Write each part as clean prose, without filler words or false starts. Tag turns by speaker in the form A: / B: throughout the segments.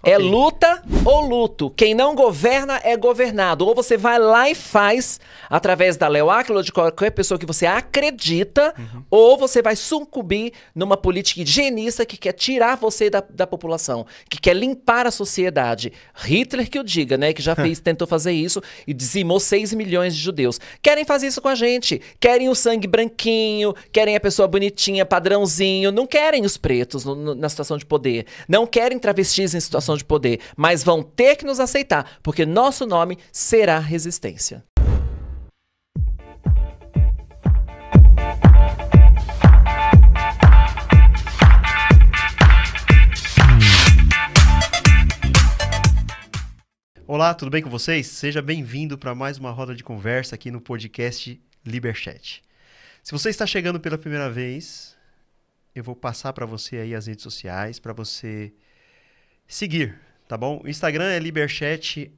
A: É luta ou luto. Quem não governa é governado. Ou você vai lá e faz, através da Léo Áquila ou de qualquer pessoa que você acredita, ou você vai sucumbir numa política higienista que quer tirar você da população, que quer limpar a sociedade. Hitler que o diga, né? Que já tentou fazer isso e dizimou 6 milhões de judeus. Querem fazer isso com a gente. Querem o sangue branquinho, querem a pessoa bonitinha, padrãozinho. Não querem os pretos na situação de poder. Não querem travestis em situação de poder, mas vão ter que nos aceitar, porque nosso nome será resistência.
B: Olá, tudo bem com vocês? Seja bem-vindo para mais uma roda de conversa aqui no podcast Liberchat. Se você está chegando pela primeira vez, eu vou passar para você aí as redes sociais para você seguir, tá bom? O Instagram é Liberchat_.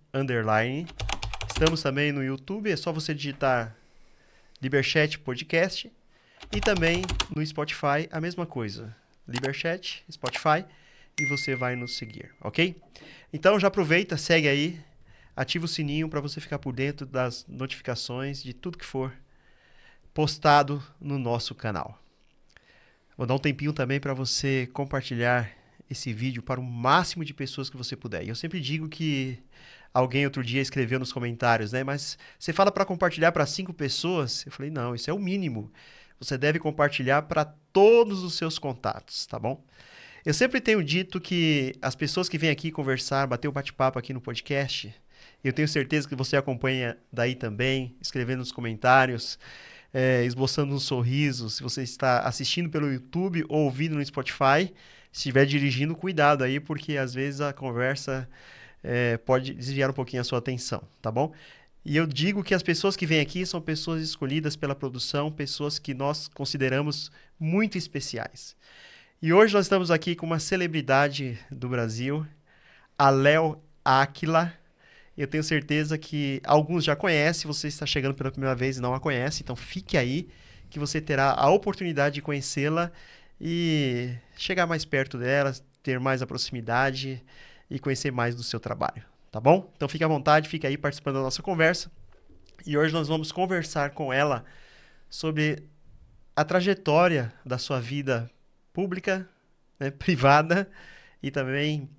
B: Estamos também no YouTube, é só você digitar Liberchat Podcast. E também no Spotify, a mesma coisa. Liberchat, Spotify, e você vai nos seguir, ok? Então já aproveita, segue aí, ativa o sininho para você ficar por dentro das notificações de tudo que for postado no nosso canal. Vou dar um tempinho também para você compartilhar esse vídeo para o máximo de pessoas que você puder. E eu sempre digo que alguém outro dia escreveu nos comentários, né? Mas você fala para compartilhar para 5 pessoas? Eu falei, não, isso é o mínimo. Você deve compartilhar para todos os seus contatos, tá bom? Eu sempre tenho dito que as pessoas que vêm aqui conversar, bater um bate-papo aqui no podcast, eu tenho certeza que você acompanha daí também, escrevendo nos comentários, esboçando um sorriso, se você está assistindo pelo YouTube ou ouvindo no Spotify. Se estiver dirigindo, cuidado aí, porque às vezes a conversa pode desviar um pouquinho a sua atenção, tá bom? E eu digo que as pessoas que vêm aqui são pessoas escolhidas pela produção, pessoas que nós consideramos muito especiais. E hoje nós estamos aqui com uma celebridade do Brasil, a Léo Áquila. Eu tenho certeza que alguns já conhecem, você está chegando pela primeira vez e não a conhece, então fique aí que você terá a oportunidade de conhecê-la e chegar mais perto dela, ter mais a proximidade e conhecer mais do seu trabalho, tá bom? Então fique à vontade, fique aí participando da nossa conversa. E hoje nós vamos conversar com ela sobre a trajetória da sua vida pública, né, privada, e também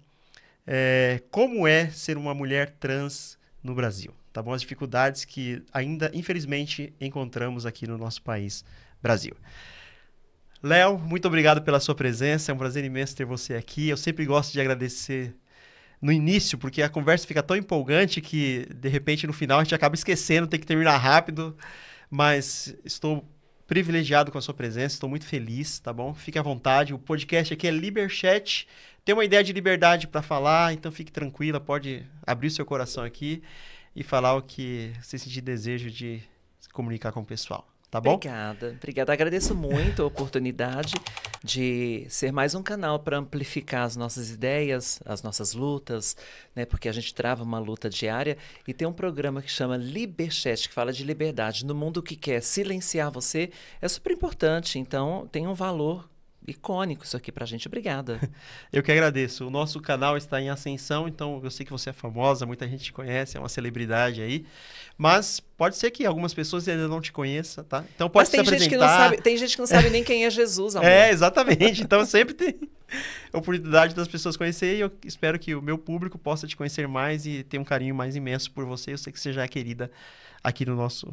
B: como é ser uma mulher trans no Brasil, tá bom? As dificuldades que ainda, infelizmente, encontramos aqui no nosso país, Brasil. Léo, muito obrigado pela sua presença, é um prazer imenso ter você aqui. Eu sempre gosto de agradecer no início, porque a conversa fica tão empolgante que, de repente, no final a gente acaba esquecendo, tem que terminar rápido, mas estou privilegiado com a sua presença, estou muito feliz, tá bom? Fique à vontade, o podcast aqui é Liberchat, tem uma ideia de liberdade para falar, então fique tranquila, pode abrir o seu coração aqui e falar o que você sentir desejo de se comunicar com o pessoal. Tá bom?
A: Obrigada. Agradeço muito a oportunidade de ser mais um canal para amplificar as nossas ideias, as nossas lutas, né? Porque a gente trava uma luta diária e tem um programa que chama Liberchat, que fala de liberdade. No mundo que quer silenciar você, é super importante. Então, tem um valor icônico isso aqui pra gente. Obrigada.
B: Eu que agradeço. O nosso canal está em ascensão, então eu sei que você é famosa, muita gente te conhece, é uma celebridade aí. Mas pode ser que algumas pessoas ainda não te conheçam, tá? Então pode se apresentar.
A: Tem gente que não sabe nem quem é Jesus, amor.
B: Exatamente. Então sempre tem oportunidade das pessoas conhecerem e eu espero que o meu público possa te conhecer mais e ter um carinho mais imenso por você. Eu sei que você já é querida aqui no nosso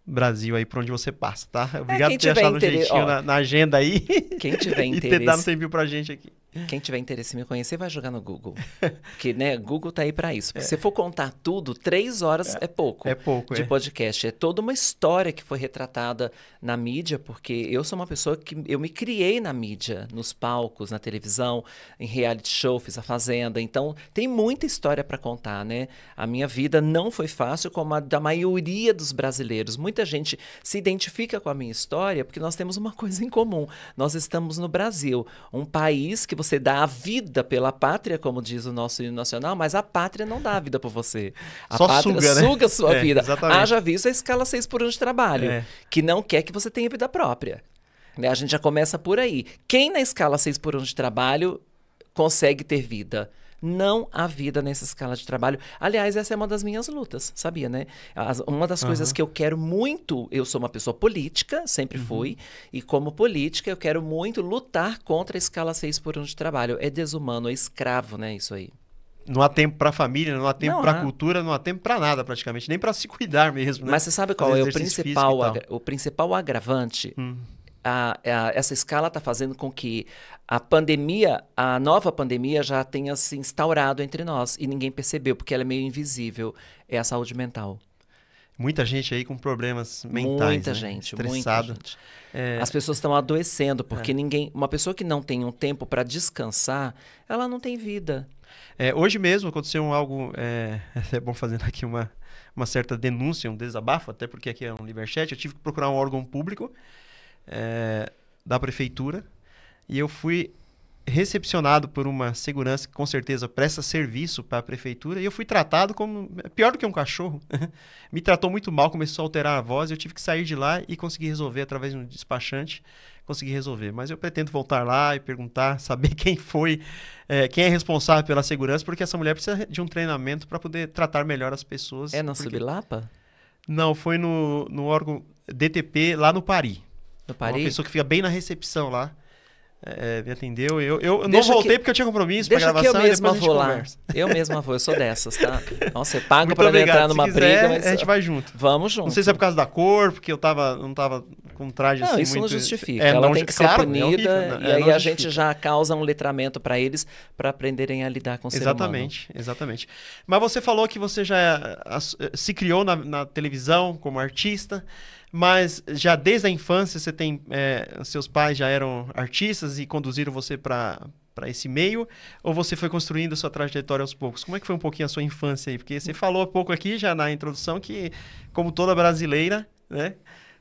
B: Brasil aí, por onde você passa, tá? Obrigado por ter achado um jeitinho na agenda aí.
A: Quem tiver interesse.
B: E ter dado um tempinho pra gente aqui.
A: Quem tiver interesse em me conhecer, vai jogar no Google. Porque, né, Google tá aí pra isso. Se for contar tudo, 3 horas é pouco.
B: É pouco,
A: de podcast. É toda uma história que foi retratada na mídia, porque eu sou uma pessoa que eu me criei na mídia, nos palcos, na televisão, em reality show, fiz A Fazenda. Então, tem muita história pra contar, né? A minha vida não foi fácil, como a da maioria dos brasileiros. Muita gente se identifica com a minha história porque nós temos uma coisa em comum. Nós estamos no Brasil, um país que você dá a vida pela pátria, como diz o nosso hino nacional, mas a pátria não dá a vida por você. A
B: Só
A: pátria
B: suga
A: a sua vida.
B: Exatamente.
A: Haja visto a escala 6 por 1 de trabalho, que não quer que você tenha vida própria. Né? A gente já começa por aí. Quem na escala 6 por 1 de trabalho consegue ter vida? Não há vida nessa escala de trabalho. Aliás, essa é uma das minhas lutas, sabia, né? Uma das coisas que eu quero muito, eu sou uma pessoa política, sempre fui, e como política eu quero muito lutar contra a escala 6x1 de trabalho. É desumano, é escravo, né, isso aí.
B: Não há tempo para a família, não há tempo para a
A: há.
B: cultura, não há tempo para nada praticamente, nem para se cuidar mesmo, né?
A: Mas você sabe qual é o principal agravante? Essa escala está fazendo com que a nova pandemia já tenha se instaurado entre nós e ninguém percebeu, porque ela é meio invisível, é a saúde mental.
B: Muita gente aí com problemas mentais,
A: Muita
B: né?
A: gente,
B: Estressado.
A: muita gente. As pessoas estão adoecendo, porque uma pessoa que não tem um tempo para descansar, ela não tem vida.
B: Hoje mesmo aconteceu algo, é bom fazendo aqui uma certa denúncia, um desabafo, até porque aqui é um Liberchat, eu tive que procurar um órgão público da prefeitura e eu fui recepcionado por uma segurança que com certeza presta serviço para a prefeitura e eu fui tratado como pior do que um cachorro. Me tratou muito mal, começou a alterar a voz, eu tive que sair de lá e conseguir resolver através de um despachante, consegui resolver. Mas eu pretendo voltar lá e perguntar, saber quem foi, quem é responsável pela segurança, porque essa mulher precisa de um treinamento para poder tratar melhor as pessoas.
A: É na Subilapa?
B: Não, foi no órgão DTP lá no Pari.
A: No Pari?
B: Uma pessoa que fica bem na recepção lá. Me atendeu. Eu não voltei porque eu tinha compromisso para gravação e depois a gente conversa.
A: Eu mesma vou, eu sou dessas, tá? Nossa, eu pago
B: Muito
A: para
B: obrigado.
A: entrar numa
B: Se quiser,
A: briga, mas
B: a gente vai junto.
A: Vamos junto.
B: Não sei se é por causa da cor, porque eu não tava com traje assim
A: isso
B: muito...
A: não justifica. Ela tem que ser punida e aí a gente já causa um letramento para eles para aprenderem a lidar com o ser humano.
B: Exatamente. Mas você falou que você já se criou na televisão como artista, mas já desde a infância você tem... seus pais já eram artistas e conduziram você para esse meio? Ou você foi construindo a sua trajetória aos poucos? Como é que foi um pouquinho a sua infância aí? Porque você falou há pouco aqui, já na introdução, que como toda brasileira, né,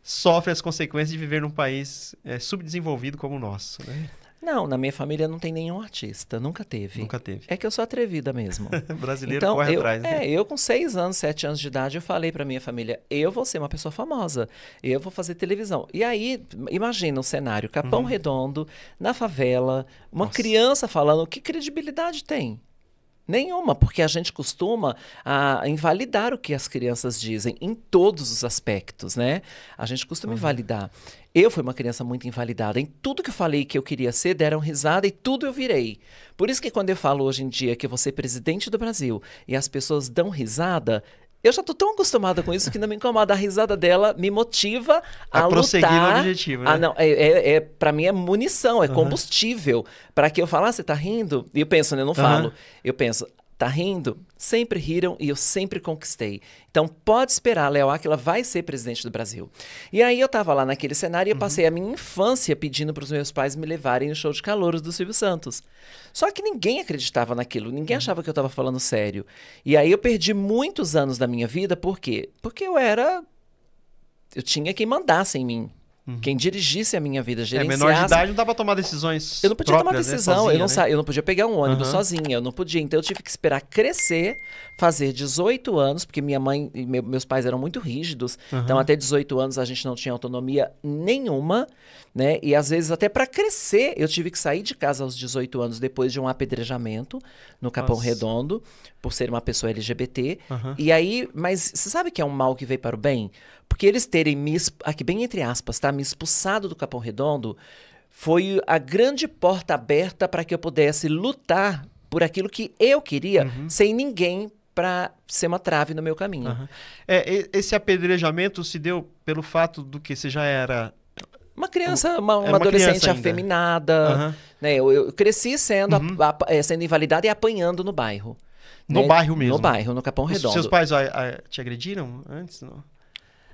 B: sofre as consequências de viver num país subdesenvolvido como o nosso, né?
A: Não, na minha família não tem nenhum artista, nunca teve.
B: Nunca teve.
A: É que eu sou atrevida mesmo.
B: Brasileiro então, corre atrás, né?
A: Eu com 6 anos, 7 anos de idade, eu falei pra minha família, eu vou ser uma pessoa famosa, eu vou fazer televisão. E aí, imagina um cenário, Capão Redondo, na favela, uma criança falando, que credibilidade tem? Nenhuma, porque a gente costuma invalidar o que as crianças dizem em todos os aspectos, né? A gente costuma invalidar. Eu fui uma criança muito invalidada. Em tudo que eu falei que eu queria ser, deram risada e tudo eu virei. Por isso que quando eu falo hoje em dia que eu vou ser presidente do Brasil e as pessoas dão risada, eu já tô tão acostumada com isso que não me incomoda. A risada dela me motiva a lutar.
B: Prosseguir no objetivo, né?
A: Não, pra mim é munição, é combustível. Para que eu fale, você tá rindo? E eu penso, né? Eu não falo. Eu penso, tá rindo? Sempre riram e eu sempre conquistei. Então pode esperar, Léo Áquila vai ser presidente do Brasil. E aí eu tava lá naquele cenário e eu passei a minha infância pedindo pros meus pais me levarem no show de calouros do Silvio Santos. Só que ninguém acreditava naquilo, ninguém achava que eu tava falando sério. E aí eu perdi muitos anos da minha vida, por quê? Porque eu tinha quem mandasse em mim. Quem dirigisse a minha vida, gerenciasse...
B: menor de idade não dá pra tomar decisões
A: Eu não podia tomar decisão,
B: né?
A: Eu não podia pegar um ônibus sozinha, eu não podia. Então eu tive que esperar crescer, fazer 18 anos, porque minha mãe e meus pais eram muito rígidos. Então até 18 anos a gente não tinha autonomia nenhuma, né? E às vezes até para crescer eu tive que sair de casa aos 18 anos depois de um apedrejamento no Capão Redondo, por ser uma pessoa LGBT. E aí, mas você sabe que é um mal que veio para o bem? Porque eles terem aqui bem entre aspas, tá? Me expulsado do Capão Redondo foi a grande porta aberta para que eu pudesse lutar por aquilo que eu queria, sem ninguém para ser uma trave no meu caminho.
B: Esse apedrejamento se deu pelo fato do que você já era...
A: Uma criança, uma adolescente afeminada. Né? Eu cresci sendo invalidada e apanhando no bairro.
B: No bairro mesmo?
A: No bairro, no Capão Redondo.
B: Seus pais te agrediram antes? Não?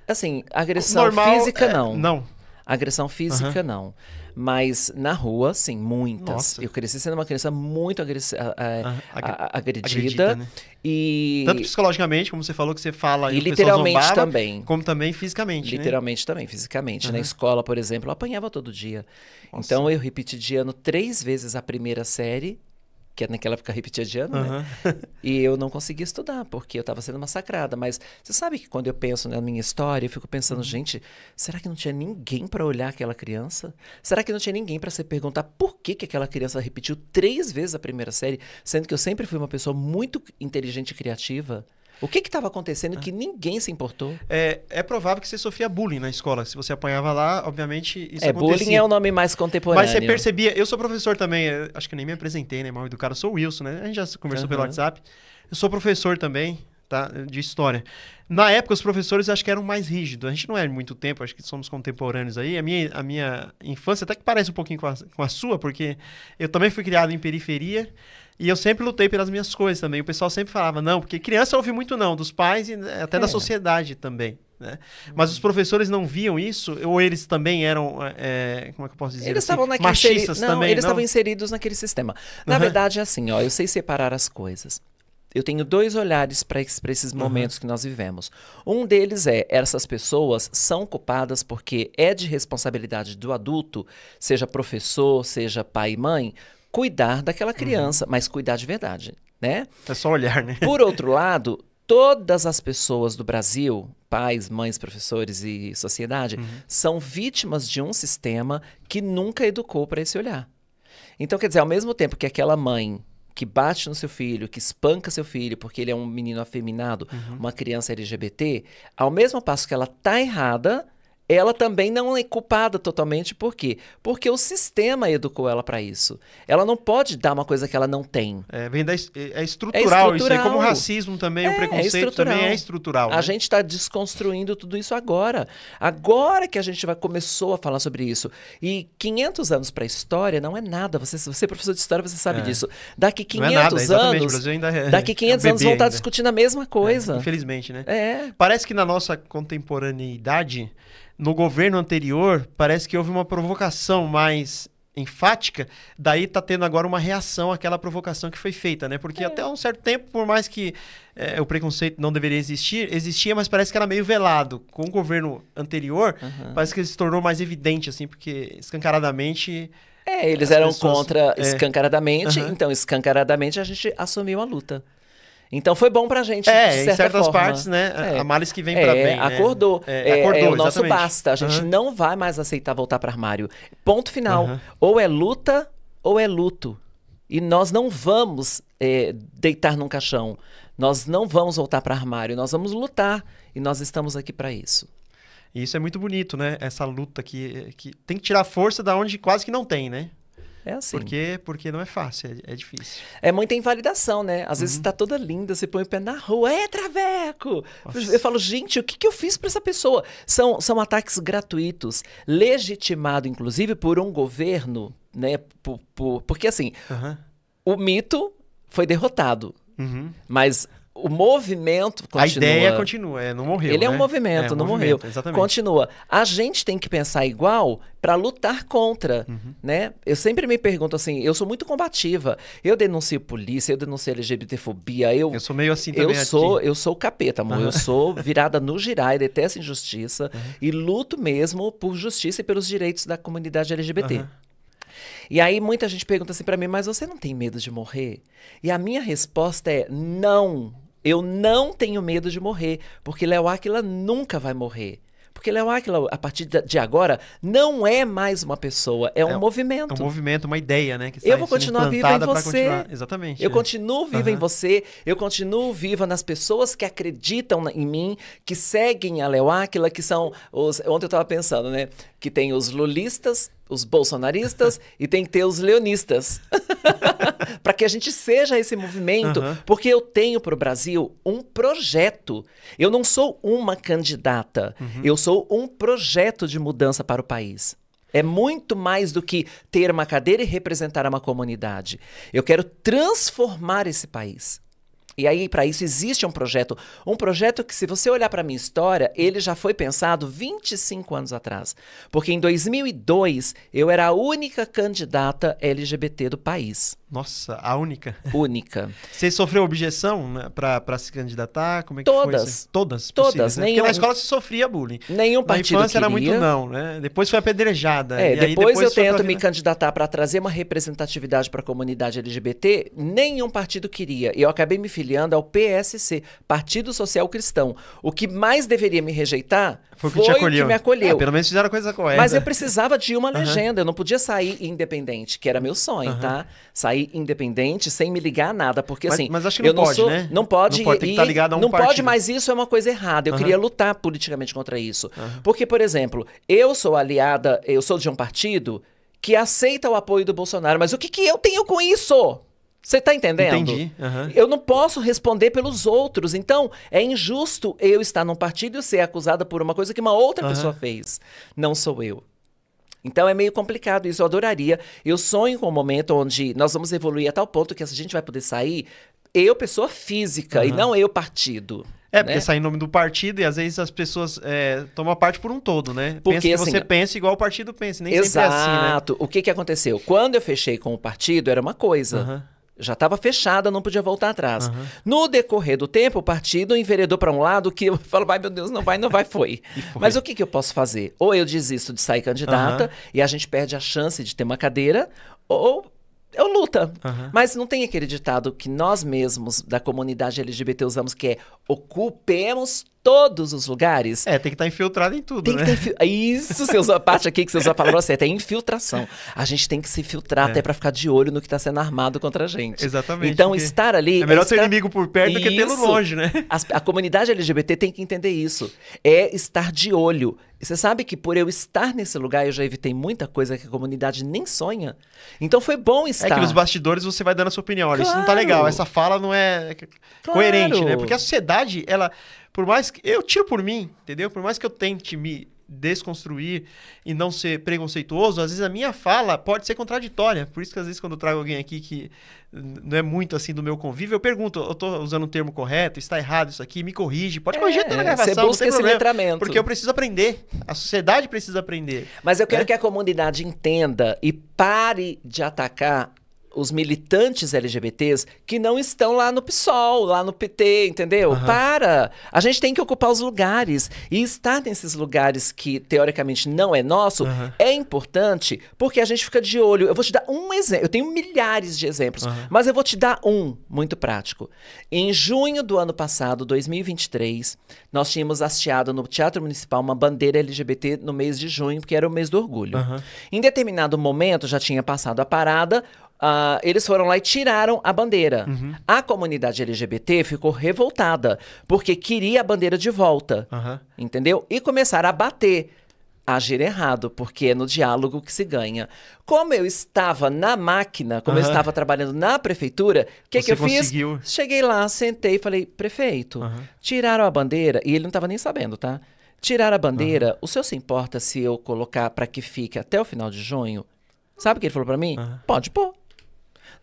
A: Assim, agressão física não.
B: Não.
A: Agressão física não. Mas na rua, sim, muitas.
B: Nossa.
A: Eu cresci sendo uma criança muito agredida.
B: Né?
A: E...
B: Tanto psicologicamente, como você falou, que você fala...
A: E literalmente
B: zombava,
A: também.
B: Como também fisicamente,
A: Literalmente também, fisicamente. Na escola, por exemplo, eu apanhava todo dia.
B: Nossa.
A: Então eu repeti de ano 3 vezes a primeira série. que naquela época repetia de ano, né? E eu não conseguia estudar, porque eu estava sendo massacrada. Mas você sabe que quando eu penso na minha história, eu fico pensando, gente, será que não tinha ninguém para olhar aquela criança? Será que não tinha ninguém para se perguntar por que aquela criança repetiu 3 vezes a primeira série, sendo que eu sempre fui uma pessoa muito inteligente e criativa? O que estava acontecendo que ninguém se importou?
B: É provável que você sofria bullying na escola. Se você apanhava lá, obviamente isso acontecia.
A: Bullying é o nome mais contemporâneo.
B: Mas você percebia... Eu sou professor também, acho que nem me apresentei, né? Mal educado. Eu sou o Wilson, né? A gente já conversou pelo WhatsApp. Eu sou professor também, tá? De história. Na época, os professores acho que eram mais rígidos. A gente não é muito tempo, acho que somos contemporâneos aí. A minha infância até que parece um pouquinho com a sua, porque eu também fui criado em periferia. E eu sempre lutei pelas minhas coisas também. O pessoal sempre falava, não, porque criança ouve muito não, dos pais e até da sociedade também, né? Mas os professores não viam isso, ou eles também eram, como é que eu posso dizer?
A: Eles estavam
B: machistas também?
A: Eles estavam inseridos naquele sistema. Na verdade, é assim, ó, eu sei separar as coisas. Eu tenho 2 olhares para esses momentos que nós vivemos. Um deles essas pessoas são culpadas porque é de responsabilidade do adulto, seja professor, seja pai e mãe, cuidar daquela criança, mas cuidar de verdade, né?
B: É só olhar, né?
A: Por outro lado, todas as pessoas do Brasil, pais, mães, professores e sociedade, são vítimas de um sistema que nunca educou para esse olhar. Então, quer dizer, ao mesmo tempo que aquela mãe que bate no seu filho, que espanca seu filho porque ele é um menino afeminado, uma criança LGBT, ao mesmo passo que ela tá errada, ela também não é culpada totalmente. Por quê? Porque o sistema educou ela para isso. Ela não pode dar uma coisa que ela não tem.
B: É estrutural isso aí, como o racismo também, o preconceito também é estrutural.
A: A gente está desconstruindo tudo isso agora. Agora que a gente começou a falar sobre isso. E 500 anos para a história não é nada. Você é professor de história, você sabe disso. Daqui 500 anos, daqui 500 anos vão estar discutindo a mesma coisa.
B: Infelizmente, né? Parece que na nossa contemporaneidade, no governo anterior, parece que houve uma provocação mais enfática, daí tá tendo agora uma reação àquela provocação que foi feita, né? Porque até um certo tempo, por mais que o preconceito não deveria existir, existia, mas parece que era meio velado. Com o governo anterior, parece que ele se tornou mais evidente, assim, porque escancaradamente...
A: eles eram contra escancaradamente, então escancaradamente a gente assumiu a luta. Então foi bom pra gente, de certa
B: em certas
A: forma.
B: Partes, né? A males que vem pra bem.
A: Acordou.
B: Acordou,
A: o nosso
B: exatamente.
A: basta. A gente não vai mais aceitar voltar para armário. Ponto final. Ou é luta ou é luto. E nós não vamos deitar num caixão. Nós não vamos voltar para armário. Nós vamos lutar. E nós estamos aqui para isso.
B: E isso é muito bonito, né? Essa luta que tem que tirar força da onde quase que não tem, né?
A: É assim.
B: Porque não é fácil, é difícil.
A: É muita invalidação, né? Às vezes tá toda linda, você põe o pé na rua, Traveco! Nossa. Eu falo, gente, o que eu fiz pra essa pessoa? São ataques gratuitos, legitimado, inclusive, por um governo, né? Porque, assim, o mito foi derrotado, mas... O movimento continua.
B: A ideia continua, não morreu.
A: Ele é um movimento, não morreu.
B: Exatamente.
A: Continua. A gente tem que pensar igual para lutar contra, né? Eu sempre me pergunto assim, eu sou muito combativa. Eu denuncio polícia, eu denuncio LGBTfobia. Eu
B: sou meio assim também.
A: Eu sou o capeta, amor. Eu sou virada no girai, detesto injustiça e luto mesmo por justiça e pelos direitos da comunidade LGBT. E aí muita gente pergunta assim para mim, mas você não tem medo de morrer? E a minha resposta é não. Eu não tenho medo de morrer, porque Léo Áquila nunca vai morrer. Porque Léo Áquila, a partir de agora, não é mais uma pessoa, é um movimento.
B: É um movimento, uma ideia, né? Que
A: eu vou continuar viva em você.
B: Exatamente.
A: Eu continuo viva em você, eu continuo viva nas pessoas que acreditam em mim, que seguem a Léo Áquila, que são os... Ontem eu estava pensando, né? Que tem os lulistas, os bolsonaristas e tem que ter os leonistas. Para que a gente seja esse movimento, porque eu tenho para o Brasil um projeto. Eu não sou uma candidata, eu sou um projeto de mudança para o país. É muito mais do que ter uma cadeira e representar uma comunidade. Eu quero transformar esse país. E aí, para isso, existe um projeto que, se você olhar para a minha história, ele já foi pensado 25 anos atrás. Porque em 2002, eu era a única candidata LGBT do país.
B: Nossa, a única.
A: Única.
B: Você sofreu objeção, né, pra se candidatar? Como é que
A: Todas.
B: foi? Assim? Todas?
A: Todas.
B: Possíveis, né? Porque na escola se sofria bullying.
A: Nenhum
B: Na
A: partido
B: infância era
A: queria.
B: muito não, né? Depois foi apedrejada.
A: É,
B: e aí
A: depois eu
B: foi pra
A: tento me
B: vida.
A: candidatar para trazer uma representatividade para a comunidade LGBT, nenhum partido queria. E eu acabei me filiando ao PSC, Partido Social Cristão. O que mais deveria me rejeitar
B: Foi o que te acolheu.
A: me acolheu.
B: Pelo menos fizeram a coisa correta.
A: Mas eu precisava de uma legenda, eu não podia sair independente, que era meu sonho, tá? Sair independente sem me ligar a nada, porque assim...
B: Mas acho que não
A: eu não
B: pode,
A: sou,
B: né?
A: Não pode,
B: Não pode, tem que estar ligado a um
A: não pode,
B: partido.
A: mas isso é uma coisa errada. Eu queria lutar politicamente contra isso. Porque, por exemplo, eu sou aliada, eu sou de um partido que aceita o apoio do Bolsonaro, mas o que eu tenho com isso? Você tá entendendo?
B: Entendi.
A: Eu não posso responder pelos outros. Então, é injusto eu estar num partido e ser acusada por uma coisa que uma outra pessoa fez. Não sou eu. Então, é meio complicado isso. Eu adoraria. Eu sonho com um momento onde nós vamos evoluir a tal ponto que a gente vai poder sair, eu, pessoa física, e não eu, partido.
B: É, porque
A: né?
B: sai em nome do partido e às vezes as pessoas tomam parte por um todo, né?
A: Porque,
B: pensa que
A: assim,
B: você pensa igual o partido pensa, nem
A: Exato.
B: sempre é assim, né?
A: O que aconteceu? Quando eu fechei com o partido, era uma coisa. Já estava fechada, não podia voltar atrás. No decorrer do tempo, o partido enveredou para um lado que eu falo, ai meu Deus, não vai, foi. Mas o que eu posso fazer? Ou eu desisto de sair candidata e a gente perde a chance de ter uma cadeira, ou eu luto. Mas não tem aquele ditado que nós mesmos da comunidade LGBT usamos, que é ocupemos todos os lugares.
B: É, tem que estar infiltrado em tudo,
A: Tem
B: né?
A: que ter Isso, você usa a parte aqui que você usa a palavra certa, é infiltração. A gente tem que se filtrar até pra ficar de olho no que tá sendo armado contra a gente.
B: Exatamente.
A: Então, estar ali...
B: É melhor ter inimigo por perto do que tê-lo
A: Isso.
B: longe, né?
A: A comunidade LGBT tem que entender isso. É estar de olho. E você sabe que por eu estar nesse lugar, eu já evitei muita coisa que a comunidade nem sonha. Então, foi bom estar.
B: É que nos bastidores você vai dando a sua opinião. Olha, isso não tá
A: Claro.
B: legal, essa fala não é coerente, né? Porque a sociedade, ela... Por mais que... Eu tiro por mim, entendeu? Por mais que eu tente me desconstruir e não ser preconceituoso, às vezes a minha fala pode ser contraditória. Por isso que às vezes quando eu trago alguém aqui que não é muito assim do meu convívio, eu pergunto, eu tô usando um termo correto? Está errado isso aqui? Me corrige. Pode corrigir até na gravação,
A: você
B: não
A: busca
B: tem
A: esse
B: problema.
A: letramento.
B: Porque eu preciso aprender. A sociedade precisa aprender.
A: Mas eu quero
B: né?
A: que a comunidade entenda e pare de atacar os militantes LGBTs que não estão lá no PSOL, lá no PT, entendeu? Para! A gente tem que ocupar os lugares. E estar nesses lugares que, teoricamente, não é nosso, é importante porque a gente fica de olho. Eu vou te dar um exemplo. Eu tenho milhares de exemplos, mas eu vou te dar um muito prático. Em junho do ano passado, 2023, nós tínhamos hasteado no Teatro Municipal uma bandeira LGBT no mês de junho, que era o mês do orgulho. Em determinado momento, já tinha passado a parada, eles foram lá e tiraram a bandeira. A comunidade LGBT ficou revoltada, porque queria a bandeira de volta, entendeu? E começaram a bater. Agir errado, porque é no diálogo que se ganha. Como eu estava na máquina, como eu estava trabalhando na prefeitura, o que eu
B: conseguiu.
A: fiz? Cheguei lá, sentei e falei, prefeito, tiraram a bandeira, e ele não estava nem sabendo, tá? Tiraram a bandeira, o senhor se importa se eu colocar para que fique até o final de junho? Sabe o que ele falou para mim? Pode pôr.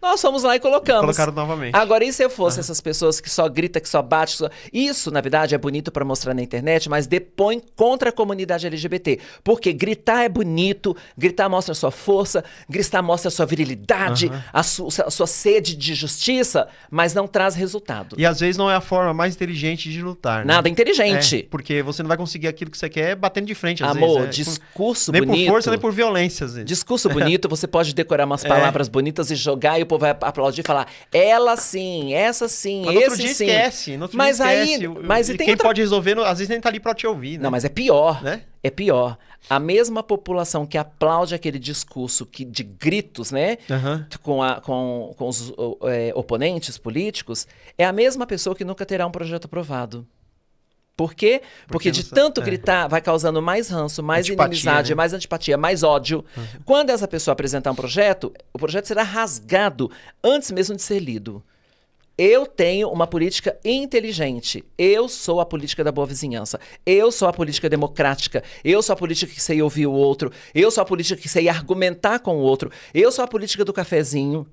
A: Nós fomos lá e colocamos.
B: Colocaram novamente.
A: Agora, e se eu fosse essas pessoas que só grita, que só bate? Isso, na verdade, é bonito pra mostrar na internet, mas depõe contra a comunidade LGBT. Porque gritar é bonito, gritar mostra sua força, gritar mostra sua virilidade, a sua sede de justiça, mas não traz resultado.
B: E às vezes não é a forma mais inteligente de lutar, né?
A: Nada inteligente.
B: É, porque você não vai conseguir aquilo que você quer batendo de frente, às
A: Amor,
B: vezes.
A: discurso
B: nem
A: bonito.
B: Nem por força, nem por violência, às vezes.
A: Discurso bonito, você pode decorar umas palavras bonitas e jogar e o povo vai aplaudir e falar, ela sim, essa sim,
B: mas
A: esse
B: no outro dia
A: sim.
B: esquece, no outro
A: Mas
B: dia esquece.
A: aí, mas
B: e
A: tem
B: quem
A: outra...
B: pode resolver, às vezes nem tá ali pra te ouvir, né?
A: Não, mas é pior,
B: né?
A: É pior. A mesma população que aplaude aquele discurso de gritos, né? Com os oponentes políticos, é a mesma pessoa que nunca terá um projeto aprovado. Por quê? Porque de tanto gritar, vai causando mais ranço, mais inimizade, né? Mais antipatia, mais ódio. Quando essa pessoa apresentar um projeto, o projeto será rasgado antes mesmo de ser lido. Eu tenho uma política inteligente. Eu sou a política da boa vizinhança. Eu sou a política democrática. Eu sou a política que sei ouvir o outro. Eu sou a política que sei argumentar com o outro. Eu sou a política do cafezinho.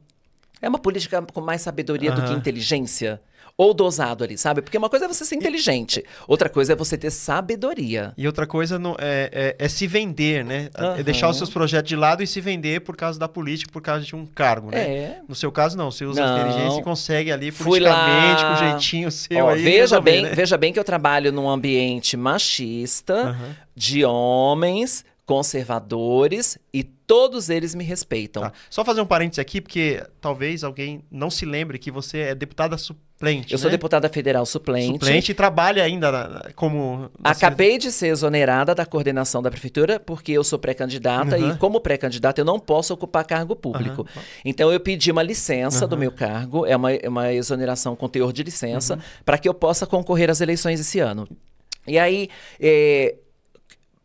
A: É uma política com mais sabedoria do que inteligência. Ou dosado ali, sabe? Porque uma coisa é você ser inteligente, outra coisa é você ter sabedoria.
B: E outra coisa é se vender, né? É deixar os seus projetos de lado e se vender por causa da política, por causa de um cargo, né? No seu caso, não. Você usa a inteligência e consegue ali politicamente, com o jeitinho seu aí.
A: Veja bem que eu trabalho num ambiente machista, de homens conservadores, e todos eles me respeitam.
B: Tá. Só fazer um parênteses aqui, porque talvez alguém não se lembre que você é deputada suplente,
A: Eu sou deputada federal suplente.
B: Suplente e trabalha ainda como...
A: Acabei de ser exonerada da coordenação da prefeitura, porque eu sou pré-candidata, e como pré-candidata eu não posso ocupar cargo público. Então eu pedi uma licença do meu cargo, é uma exoneração com teor de licença, para que eu possa concorrer às eleições esse ano. E aí...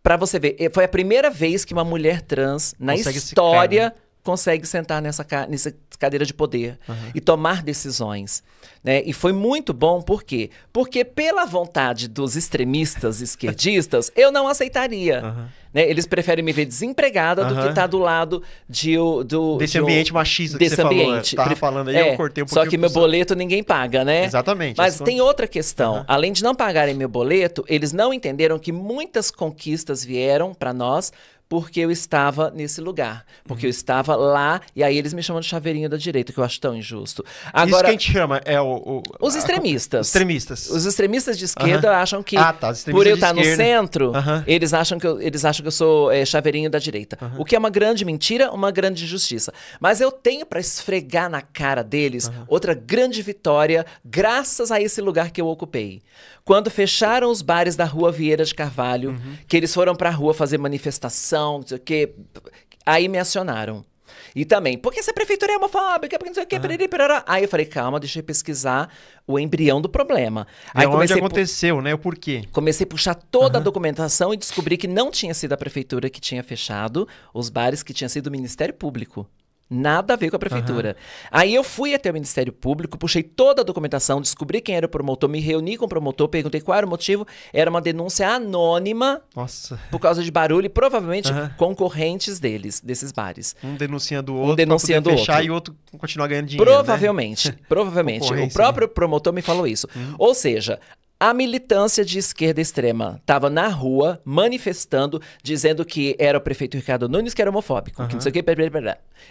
A: Pra você ver, foi a primeira vez que uma mulher trans, na história, consegue sentar nessa cadeira de poder e tomar decisões. Né? E foi muito bom, por quê? Porque pela vontade dos extremistas esquerdistas, eu não aceitaria. Né? Eles preferem me ver desempregada do que estar do lado
B: desse ambiente machista que você falou. Tava falando aí, eu cortei um pouquinho.
A: Só que meu boleto ninguém paga, né?
B: Exatamente.
A: Mas tem outra questão. Além de não pagarem meu boleto, eles não entenderam que muitas conquistas vieram para nós porque eu estava nesse lugar. Porque eu estava lá, e aí eles me chamam de chaveirinho da direita, que eu acho tão injusto. Agora,
B: isso que a gente chama é
A: os extremistas. Os extremistas de esquerda acham que, por eu estar no centro, eles acham que eu sou chaveirinho da direita. O que é uma grande mentira, uma grande injustiça. Mas eu tenho para esfregar na cara deles outra grande vitória, graças a esse lugar que eu ocupei. Quando fecharam os bares da Rua Vieira de Carvalho, que eles foram pra rua fazer manifestação, não sei o quê, aí me acionaram. E também, porque essa prefeitura é homofóbica, porque não sei o quê, aí eu falei, calma, deixa eu pesquisar o embrião do problema. Aí
B: onde aconteceu, né? O porquê.
A: Comecei a puxar toda a documentação e descobri que não tinha sido a prefeitura que tinha fechado os bares, que tinha sido o Ministério Público. Nada a ver com a prefeitura. Aí eu fui até o Ministério Público, puxei toda a documentação, descobri quem era o promotor, me reuni com o promotor, perguntei qual era o motivo. Era uma denúncia anônima por causa de barulho e provavelmente concorrentes desses bares.
B: Um denunciando o outro pra poder fechar e o outro continuar ganhando dinheiro,
A: Provavelmente. O próprio promotor me falou isso. Ou seja... A militância de esquerda extrema estava na rua, manifestando, dizendo que era o prefeito Ricardo Nunes que era homofóbico, que não sei o que, Eu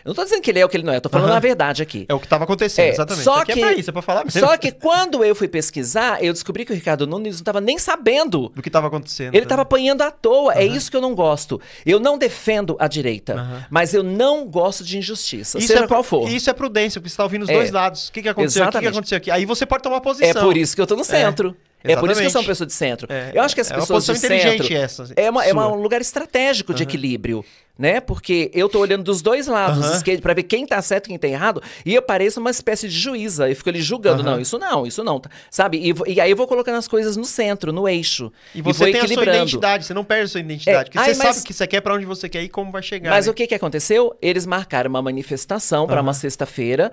A: não estou dizendo que ele é o que ele não é, eu tô falando a verdade aqui.
B: É o que estava acontecendo, exatamente.
A: Só
B: isso aqui é pra isso, é pra falar mesmo.
A: Só que quando eu fui pesquisar, eu descobri que o Ricardo Nunes não estava nem sabendo
B: do que estava acontecendo.
A: Ele estava apanhando à toa, é isso que eu não gosto. Eu não defendo a direita, mas eu não gosto de injustiça, seja qual for.
B: Isso é prudência, porque você está ouvindo os dois lados. O que aconteceu aqui, o que aconteceu aqui? Aí você pode tomar posição.
A: É por isso que eu tô no centro. É por isso que eu sou uma pessoa de centro. Eu acho que as pessoas de centro é um lugar estratégico de equilíbrio, né? Porque eu tô olhando dos dois lados esquerdo para ver quem tá certo e quem tá errado, e eu pareço uma espécie de juíza, e fico ali julgando, não, isso não, sabe? E aí eu vou colocando as coisas no centro, no eixo.
B: E você tem a sua identidade, você não perde a sua identidade, porque você sabe o que você quer, para onde você quer ir, como vai chegar.
A: Mas o que aconteceu? Eles marcaram uma manifestação para uma sexta-feira,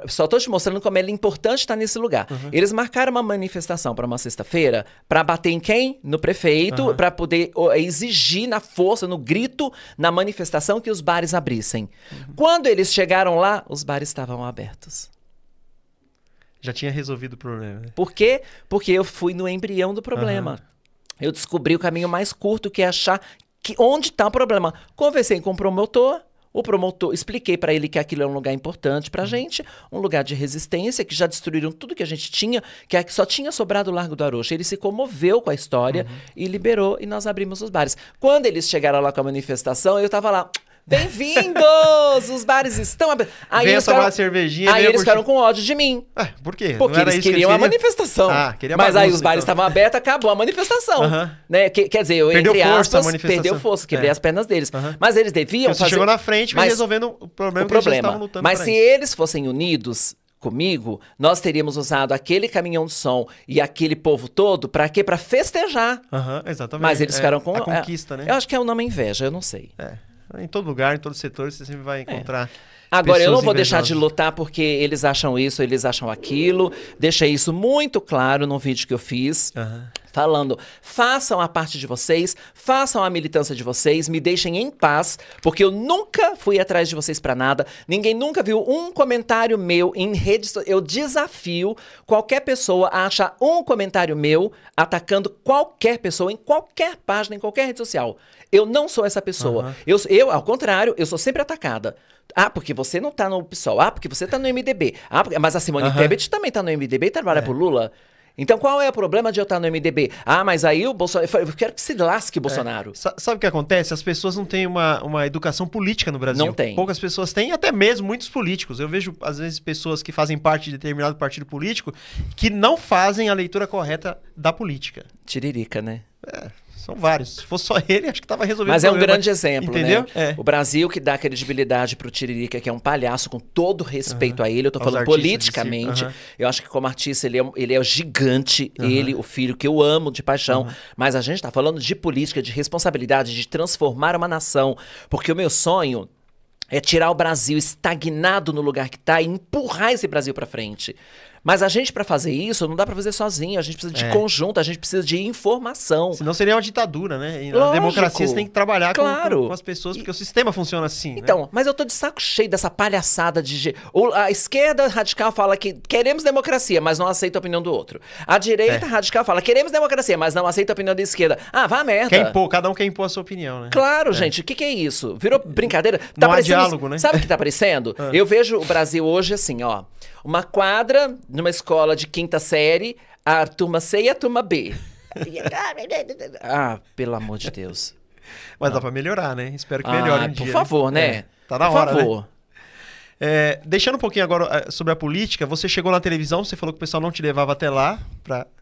A: só tô te mostrando como é importante estar nesse lugar. Eles marcaram uma manifestação para uma sexta-feira para bater em quem? No prefeito, para poder exigir na força, no grito, na manifestação que os bares abrissem. Quando eles chegaram lá, os bares estavam abertos.
B: Já tinha resolvido o problema. Né?
A: Por quê? Porque eu fui no embrião do problema. Eu descobri o caminho mais curto, que é achar onde está o problema. Conversei com o promotor, expliquei para ele que aquilo é um lugar importante pra gente, um lugar de resistência, que já destruíram tudo que a gente tinha, que só tinha sobrado o Largo do Arocha. Ele se comoveu com a história e liberou, e nós abrimos os bares. Quando eles chegaram lá com a manifestação, eu tava lá... Bem-vindos! Os bares estão abertos. Aí
B: eles tomar cervejinha.
A: Aí eles ficaram com ódio de mim.
B: Por quê?
A: Porque eles queriam a manifestação. Mas aí os bares estavam abertos, acabou a manifestação. Né? Quer dizer, eu, entre aspas, perdeu força, quebrei as pernas deles. Mas eles deviam
B: fazer... Você chegou na frente, mas resolvendo o problema que eles estavam lutando.
A: Mas se eles fossem unidos comigo, nós teríamos usado aquele caminhão de som e aquele povo todo pra quê? Pra festejar.
B: Exatamente.
A: Mas eles ficaram com...
B: a conquista, né?
A: Eu acho que é o nome inveja, eu não sei.
B: Em todo lugar, em todo setor, você sempre vai encontrar.
A: Agora, eu não vou deixar de lutar porque eles acham isso, eles acham aquilo. Deixei isso muito claro no vídeo que eu fiz. falando, façam a parte de vocês, façam a militância de vocês, me deixem em paz, porque eu nunca fui atrás de vocês pra nada, ninguém nunca viu um comentário meu em redes sociais. Eu desafio qualquer pessoa a achar um comentário meu atacando qualquer pessoa em qualquer página, em qualquer rede social. Eu não sou essa pessoa. Eu, ao contrário, eu sou sempre atacada. Ah, porque você não tá no PSOL. Ah, porque você tá no MDB. Ah, mas a Simone Tebet também tá no MDB e trabalha pro Lula. Então qual é o problema de eu estar no MDB? Ah, mas aí o Bolsonaro... Eu quero que se lasque o Bolsonaro.
B: Sabe o que acontece? As pessoas não têm uma educação política no Brasil.
A: Não tem.
B: Poucas pessoas têm, até mesmo muitos políticos. Eu vejo, às vezes, pessoas que fazem parte de determinado partido político que não fazem a leitura correta da política.
A: Tiririca, né?
B: São vários. Se fosse só ele, acho que tava resolvido.
A: Mas
B: o problema.
A: É um grande exemplo,
B: entendeu?
A: né? O Brasil que dá credibilidade pro Tiririca, que é um palhaço, com todo respeito a ele. Eu tô
B: Aos
A: falando
B: artistas
A: politicamente. Eu acho que como artista ele é gigante. Ele, o filho que eu amo de paixão. Mas a gente tá falando de política, de responsabilidade, de transformar uma nação. Porque o meu sonho é tirar o Brasil estagnado no lugar que tá e empurrar esse Brasil pra frente. Mas a gente, pra fazer isso, não dá pra fazer sozinho. A gente precisa de conjunto, a gente precisa de informação.
B: Senão seria uma ditadura, né? E na
A: Lógico.
B: democracia você tem que trabalhar
A: Claro.
B: com as pessoas, porque o sistema funciona assim,
A: Então,
B: né?
A: mas eu tô de saco cheio dessa palhaçada de... A esquerda radical fala que queremos democracia, mas não aceita a opinião do outro. A direita radical fala queremos democracia, mas não aceita a opinião da esquerda. Ah, vá a merda.
B: Cada um quer impor a sua opinião, né?
A: Claro, gente, o que é isso? Virou brincadeira?
B: Não há diálogo, né?
A: Sabe o que tá parecendo? Eu vejo o Brasil hoje assim, ó. Uma quadra numa escola de quinta série, a turma C e a turma B. Ah, pelo amor de Deus.
B: Mas dá pra melhorar, né? Espero que melhore um dia.
A: Por favor, né?
B: Tá na
A: por
B: hora,
A: favor.
B: né? Deixando um pouquinho agora sobre a política, você chegou na televisão, você falou que o pessoal não te levava até lá,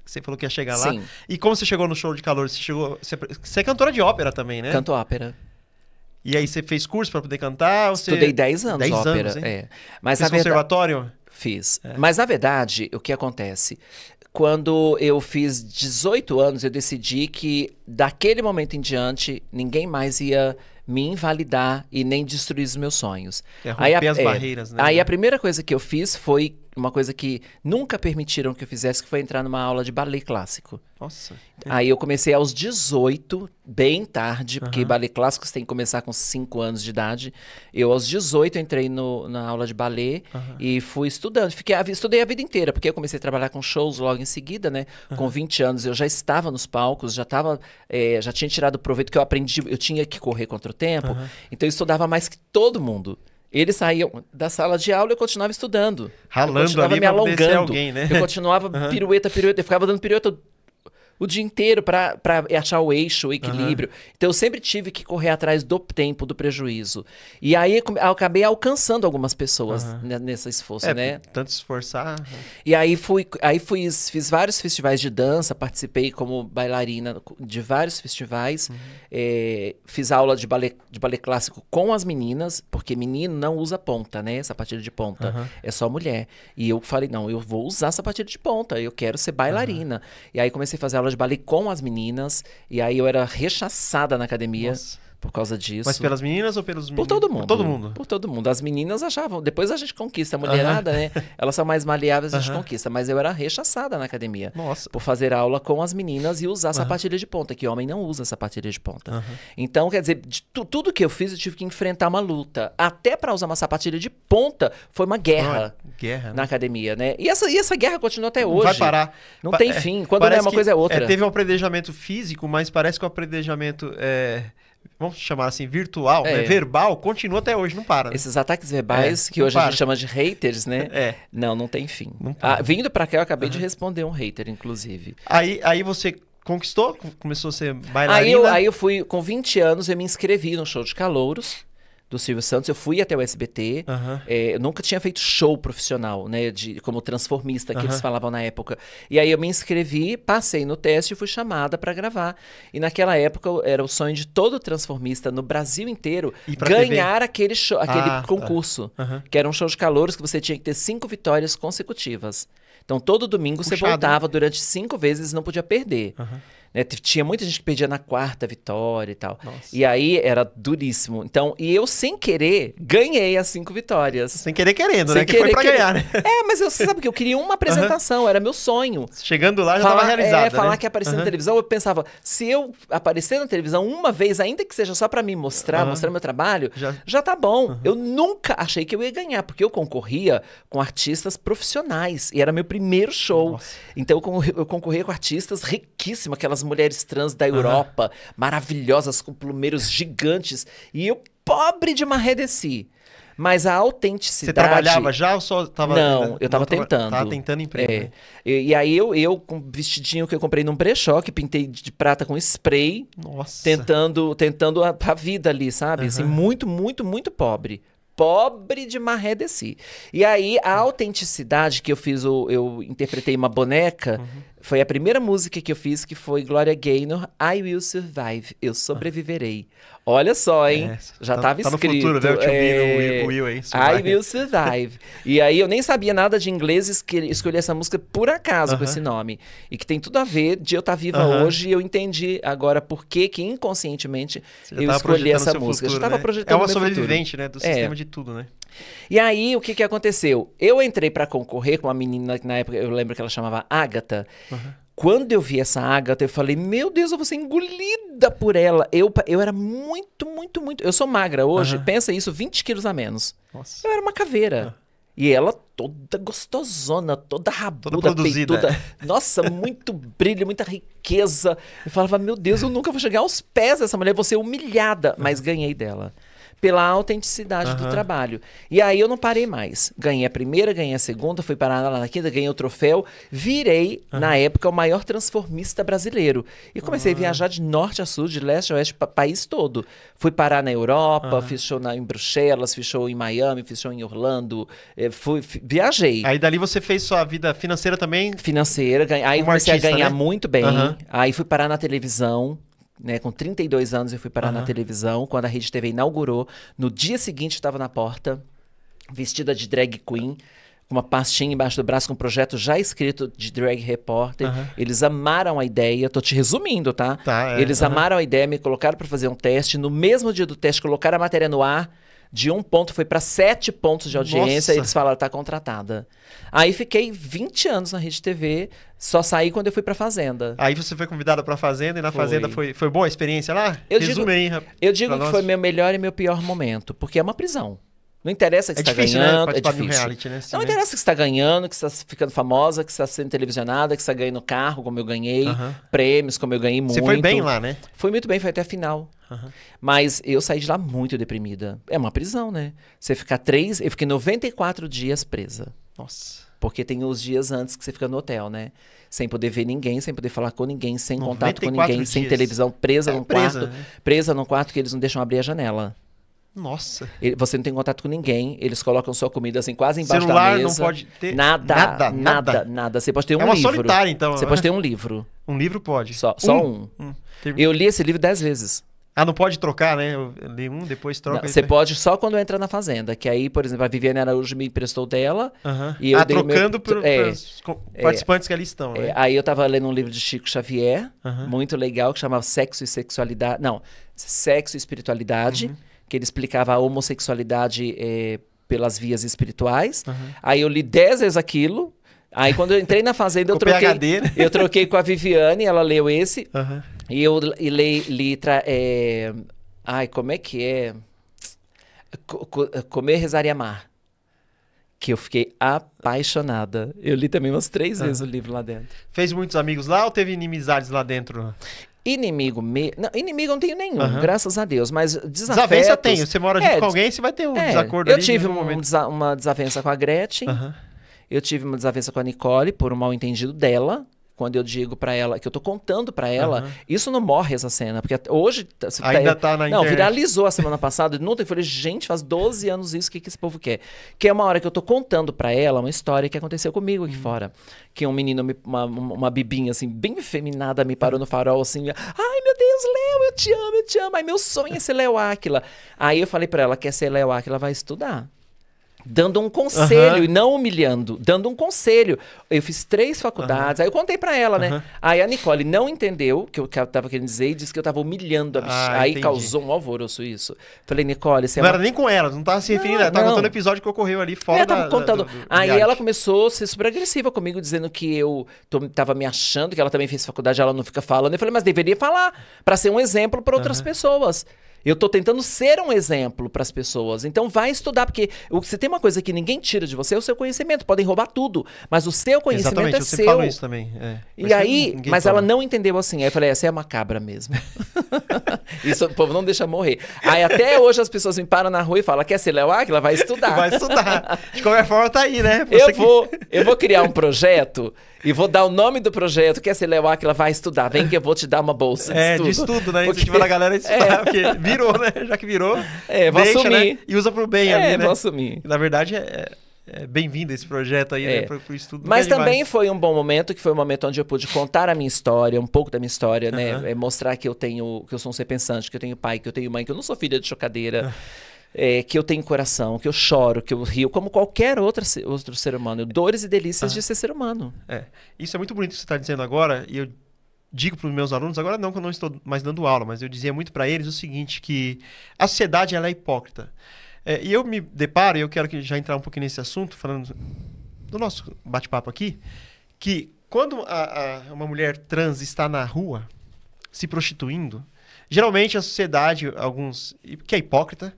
B: você falou que ia chegar lá.
A: Sim.
B: E como você chegou no show de calor? Você é cantora de ópera também, né?
A: Canto ópera.
B: E aí você fez curso pra poder cantar? Ou
A: Estudei 10 anos
B: 10
A: ópera.
B: anos, hein?
A: Mas
B: Fez
A: na verdade,
B: conservatório?
A: fiz. Mas na verdade, o que acontece? Quando eu fiz 18 anos, eu decidi que daquele momento em diante, ninguém mais ia me invalidar e nem destruir os meus sonhos.
B: Romper as barreiras, né?
A: Aí a primeira coisa que eu fiz foi uma coisa que nunca permitiram que eu fizesse, que foi entrar numa aula de balé clássico.
B: Nossa.
A: Aí eu comecei aos 18, bem tarde, porque balé clássico você tem que começar com 5 anos de idade. Eu aos 18 entrei na aula de balé e fui estudando. Estudei a vida inteira, porque eu comecei a trabalhar com shows logo em seguida, né? Com 20 anos eu já estava nos palcos, já tinha tirado proveito que eu aprendi, eu tinha que correr contra o tempo. Então eu estudava mais que todo mundo. Eles saíam da sala de aula e eu continuava estudando.
B: Ralando
A: eu continuava
B: ali
A: me
B: pra poder ser
A: alongando.
B: alguém, né?
A: Eu continuava pirueta. Eu ficava dando pirueta o dia inteiro pra achar o eixo, o equilíbrio. Então eu sempre tive que correr atrás do tempo, do prejuízo. E aí eu acabei alcançando algumas pessoas nesse esforço, né?
B: Tanto esforçar.
A: E aí fiz vários festivais de dança, participei como bailarina de vários festivais. Fiz aula de balé clássico com as meninas, porque menino não usa ponta, né? Sapatilha de ponta. É só mulher. E eu falei, não, eu vou usar sapatilha de ponta, eu quero ser bailarina. E aí comecei a fazer aula de balé com as meninas, e aí eu era rechaçada na academia.
B: Nossa.
A: Por causa disso.
B: Mas pelas meninas ou pelos meninos?
A: Por todo mundo.
B: Por todo mundo.
A: Por todo mundo. As meninas achavam... Depois a gente conquista a mulherada, né? Elas são mais maleáveis, a gente conquista. Mas eu era rechaçada na academia.
B: Nossa.
A: Por fazer aula com as meninas e usar sapatilha de ponta. Que homem não usa sapatilha de ponta. Então, quer dizer, tudo que eu fiz, eu tive que enfrentar uma luta. Até pra usar uma sapatilha de ponta, foi uma guerra. Na academia, né? E essa guerra continua até hoje.
B: Não vai parar.
A: Não tem fim. Quando não é uma coisa, é outra.
B: Teve um apredejamento físico, mas parece que o apredejamento... vamos chamar assim, virtual, né? Verbal, continua até hoje, não para. Né?
A: Esses ataques verbais, que hoje a gente chama de haters, né? Não tem fim. Vindo pra cá, eu acabei de responder um hater, inclusive.
B: Aí você conquistou? Começou a ser bailarina?
A: Aí eu fui, com 20 anos, eu me inscrevi no show de calouros do Silvio Santos. Eu fui até o SBT. Eu nunca tinha feito show profissional, né? Como transformista, que eles falavam na época. E aí eu me inscrevi, passei no teste e fui chamada pra gravar. E naquela época era o sonho de todo transformista no Brasil inteiro ganhar aquele concurso. Que era um show de calouros que você tinha que ter 5 vitórias consecutivas. Então todo domingo você voltava durante 5 vezes e não podia perder. né? Tinha muita gente que perdia na quarta vitória e tal.
B: Nossa.
A: E aí era duríssimo. Então, e eu sem querer ganhei as 5 vitórias.
B: Sem querer querendo,
A: Sem
B: né? Que foi pra
A: querer.
B: ganhar, né?
A: Mas você sabe que eu queria uma apresentação, era meu sonho.
B: Chegando lá já tava realizado,
A: falar
B: né?
A: que aparecer na televisão, eu pensava, se eu aparecer na televisão uma vez, ainda que seja só pra me mostrar, mostrar meu trabalho, já tá bom. Eu nunca achei que eu ia ganhar, porque eu concorria com artistas profissionais, e era meu primeiro show.
B: Nossa.
A: Então eu concorria com artistas riquíssimos, aquelas mulheres trans da Europa, maravilhosas, com plumeiros gigantes, e eu, pobre de maré, desci. Mas a autenticidade...
B: Você trabalhava já ou só tava...
A: Não, eu tava tentando.
B: Tava tentando emprego, né?
A: E aí eu com um vestidinho que eu comprei num brechó, que pintei de prata com spray,
B: Nossa.
A: tentando a vida ali, sabe? Assim, muito, muito, muito pobre. Pobre de maré desci. E aí, a autenticidade que eu fiz, eu interpretei uma boneca, foi a primeira música que eu fiz, que foi Gloria Gaynor, I Will Survive, Eu Sobreviverei. Olha só, hein? Já tava escrito.
B: Tá no futuro, né? O Will aí.
A: I Will Survive. E aí, eu nem sabia nada de inglês, escolhi essa música por acaso com esse nome. E que tem tudo a ver de eu estar viva hoje, e eu entendi agora por que inconscientemente eu escolhi essa música.
B: Futuro,
A: eu já tava projetando
B: É uma
A: meu
B: sobrevivente,
A: futuro.
B: né? Do sistema de tudo, né?
A: E aí, o que aconteceu? Eu entrei pra concorrer com uma menina que na época, eu lembro que ela chamava Agatha. Quando eu vi essa Agatha, eu falei, meu Deus, eu vou ser engolida por ela. Eu era muito, muito, muito... Eu sou magra hoje, pensa isso, 20 quilos a menos. Nossa. Eu era uma caveira. E ela toda gostosona, toda rabuda,
B: toda produzida.
A: peituda. Nossa, muito brilho, muita riqueza. Eu falava, meu Deus, eu nunca vou chegar aos pés dessa mulher, vou ser humilhada. Mas ganhei dela. Pela autenticidade do trabalho. E aí eu não parei mais. Ganhei a primeira, ganhei a segunda, fui parar lá na quinta, ganhei o troféu. Virei, na época, o maior transformista brasileiro. E comecei a viajar de norte a sul, de leste a oeste, país todo. Fui parar na Europa, fiz show em Bruxelas, fiz show em Miami, fiz show em Orlando. Viajei.
B: Aí dali você fez sua vida financeira também?
A: Financeira. Aí comecei
B: artista,
A: a ganhar
B: né?
A: muito bem. Aí fui parar na televisão. Né, com 32 anos eu fui parar na televisão, quando a Rede TV inaugurou. No dia seguinte estava na porta, vestida de drag queen, com uma pastinha embaixo do braço com um projeto já escrito de drag repórter. Eles amaram a ideia, tô te resumindo, tá? Eles amaram a ideia, me colocaram para fazer um teste. No mesmo dia do teste, colocaram a matéria no ar. De 1 ponto foi para 7 pontos de audiência.
B: Nossa.
A: Eles falaram, tá contratada. Aí fiquei 20 anos na Rede TV, só saí quando eu fui pra Fazenda.
B: Aí você foi convidada pra Fazenda, e na Fazenda foi boa a experiência lá?
A: Eu digo que foi meu melhor e meu pior momento, porque é uma prisão. Não interessa que você está ganhando,
B: né? É difícil. Reality, né? Assim,
A: não interessa que você está ganhando, que você está ficando famosa, que você está sendo televisionada, que você está ganhando carro, como eu ganhei, prêmios, como eu ganhei muito.
B: Você foi bem lá, né?
A: Foi muito bem, foi até a final. Mas eu saí de lá muito deprimida. É uma prisão, né? Você ficar eu fiquei 94 dias presa.
B: Nossa.
A: Porque tem os dias antes que você fica no hotel, né? Sem poder ver ninguém, sem poder falar com ninguém, sem contato com ninguém,
B: dias.
A: sem televisão, presa num quarto.
B: Né?
A: Presa num quarto que eles não deixam abrir a janela.
B: Nossa.
A: Você não tem contato com ninguém, eles colocam sua comida assim quase embaixo
B: Celular
A: da mesa.
B: Não pode ter
A: nada. Você pode ter um livro.
B: É uma solitária, então.
A: Você pode ter um livro.
B: Um livro pode.
A: Só um. Eu li esse livro 10 vezes.
B: Ah, não pode trocar, né? Eu li um, depois troca.
A: Não, você pode só quando entra na Fazenda. Que aí, por exemplo, a Viviane Araújo me emprestou dela. E eu dei
B: trocando pelos participantes que ali estão, né?
A: Aí eu tava lendo um livro de Chico Xavier, muito legal, que chamava Sexo e Sexualidade. Não, Sexo e Espiritualidade. Que ele explicava a homossexualidade pelas vias espirituais. Aí eu li 10 vezes aquilo. Aí quando eu entrei na Fazenda, eu troquei com a Viviane, ela leu esse. E eu li... como é que é? Comer, Rezar e Amar. Que eu fiquei apaixonada. Eu li também umas 3 vezes o livro lá dentro.
B: Fez muitos amigos lá ou teve inimizades lá dentro?
A: Inimigo eu não tenho nenhum, graças a Deus, mas
B: desavença tem, você mora junto com alguém, você vai ter um desacordo ali.
A: Eu tive uma desavença com a Gretchen, eu tive uma desavença com a Nicole por um mal entendido dela. Quando eu digo pra ela, que eu tô contando pra ela, isso não morre essa cena, porque hoje...
B: Ainda tá na internet.
A: Não, viralizou a semana passada, eu falei, gente, faz 12 anos isso, o que esse povo quer? Que é uma hora que eu tô contando pra ela uma história que aconteceu comigo aqui fora. Que um menino, uma bibinha assim, bem feminada, me parou no farol assim, ai meu Deus, Léo, eu te amo, ai meu sonho é ser Léo Áquila. Aí eu falei pra ela, quer ser Léo Áquila, vai estudar. dando um conselho e não humilhando, dando um conselho. Eu fiz 3 faculdades, aí eu contei pra ela, né? Aí a Nicole não entendeu o que eu tava querendo dizer e disse que eu tava humilhando a bichinha. Aí
B: entendi.
A: causou um alvoço isso. Falei, Nicole, você
B: Não era nem com ela, não tava se referindo, ela tava contando o episódio que ocorreu ali fora
A: tava contando. Aí
B: reality.
A: ela começou a ser super agressiva comigo, dizendo que eu tava me achando, que ela também fez faculdade, ela não fica falando. Eu falei, mas deveria falar, pra ser um exemplo pra outras pessoas. Eu tô tentando ser um exemplo pras pessoas. Então vai estudar, porque se tem uma coisa que ninguém tira de você, é o seu conhecimento. Podem roubar tudo, mas o seu conhecimento
B: Exatamente,
A: é
B: eu
A: seu.
B: sempre falo isso também.
A: E aí, mas
B: fala.
A: ela não entendeu assim. Aí eu falei, essa é uma cabra mesmo. Isso o povo não deixa morrer. Aí até hoje as pessoas me param na rua e falam, quer ser Léo Águila? Vai estudar.
B: Vai estudar. De qualquer forma tá aí, né?
A: Eu vou criar um projeto e vou dar o nome do projeto, quer ser Léo Águila? Vai estudar. Vem que eu vou te dar uma bolsa de estudo.
B: De estudo, né? Incentivando a galera a estudar, porque virou, né? Já que virou,
A: vou assumir.
B: Né? E usa pro bem ali, né?
A: Vou assumir.
B: Na verdade, é bem-vindo esse projeto aí, né? Pro estudo.
A: Mas também foi um bom momento, que foi um momento onde eu pude contar a minha história, um pouco da minha história, né? Mostrar que eu sou um ser pensante, que eu tenho pai, que eu tenho mãe, que eu não sou filha de chocadeira. Que eu tenho coração, que eu choro, que eu rio, como qualquer outro ser humano. Dores e delícias de ser humano.
B: Isso é muito bonito que você está dizendo agora, e eu digo para os meus alunos, agora não que eu não estou mais dando aula, mas eu dizia muito para eles o seguinte, que a sociedade ela é hipócrita. E eu me deparo, e eu quero já entrar um pouquinho nesse assunto, falando do nosso bate-papo aqui, que quando uma mulher trans está na rua, se prostituindo, geralmente a sociedade, que é hipócrita,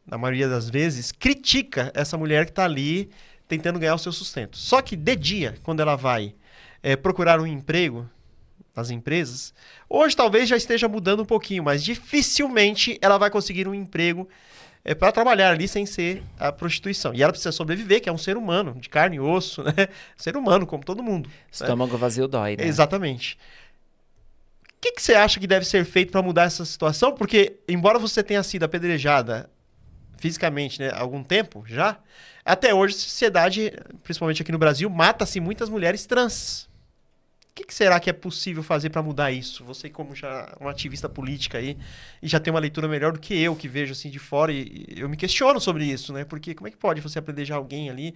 B: na maioria das vezes, critica essa mulher que está ali tentando ganhar o seu sustento. Só que de dia, quando ela vai procurar um emprego nas empresas, hoje talvez já esteja mudando um pouquinho, mas dificilmente ela vai conseguir um emprego para trabalhar ali sem ser a prostituição. E ela precisa sobreviver, que é um ser humano, de carne e osso, né? Ser humano, como todo mundo.
A: Estômago vazio dói, né?
B: Exatamente. O que você acha que deve ser feito para mudar essa situação? Porque, embora você tenha sido apedrejada fisicamente, né, há algum tempo já, até hoje a sociedade, principalmente aqui no Brasil, mata-se muitas mulheres trans. O que será que é possível fazer para mudar isso? Você, como já uma ativista política aí, e já tem uma leitura melhor do que eu, que vejo assim de fora, e eu me questiono sobre isso, né? Porque como é que pode você apedrejar alguém ali,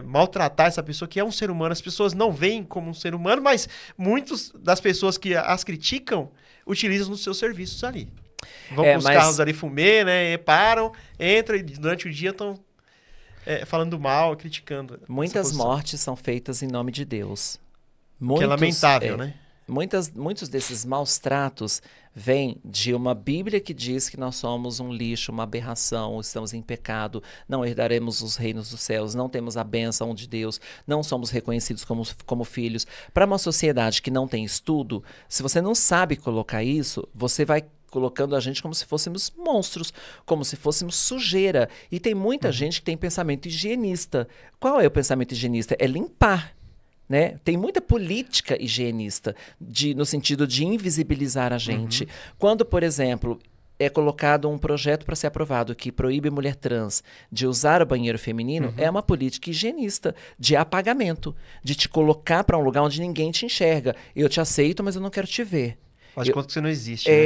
B: maltratar essa pessoa que é um ser humano? As pessoas não veem como um ser humano, mas muitas das pessoas que as criticam utilizam nos seus serviços ali. Vão com os carros ali fumê, né? Param, entram e durante o dia estão falando mal, criticando.
A: Muitas mortes são feitas em nome de Deus.
B: Que é lamentável, né?
A: Muitos desses maus tratos vêm de uma Bíblia que diz que nós somos um lixo, uma aberração, estamos em pecado, não herdaremos os reinos dos céus, não temos a bênção de Deus, não somos reconhecidos como filhos. Para uma sociedade que não tem estudo, se você não sabe colocar isso, você vai colocando a gente como se fôssemos monstros, como se fôssemos sujeira. E tem muita gente que tem pensamento higienista. Qual é o pensamento higienista? É limpar. Né? Tem muita política higienista no sentido de invisibilizar a gente. Quando, por exemplo, é colocado um projeto para ser aprovado que proíbe mulher trans de usar o banheiro feminino, é uma política higienista de apagamento, de te colocar para um lugar onde ninguém te enxerga. Eu te aceito, mas eu não quero te ver.
B: Faz de conta que você não existe, né?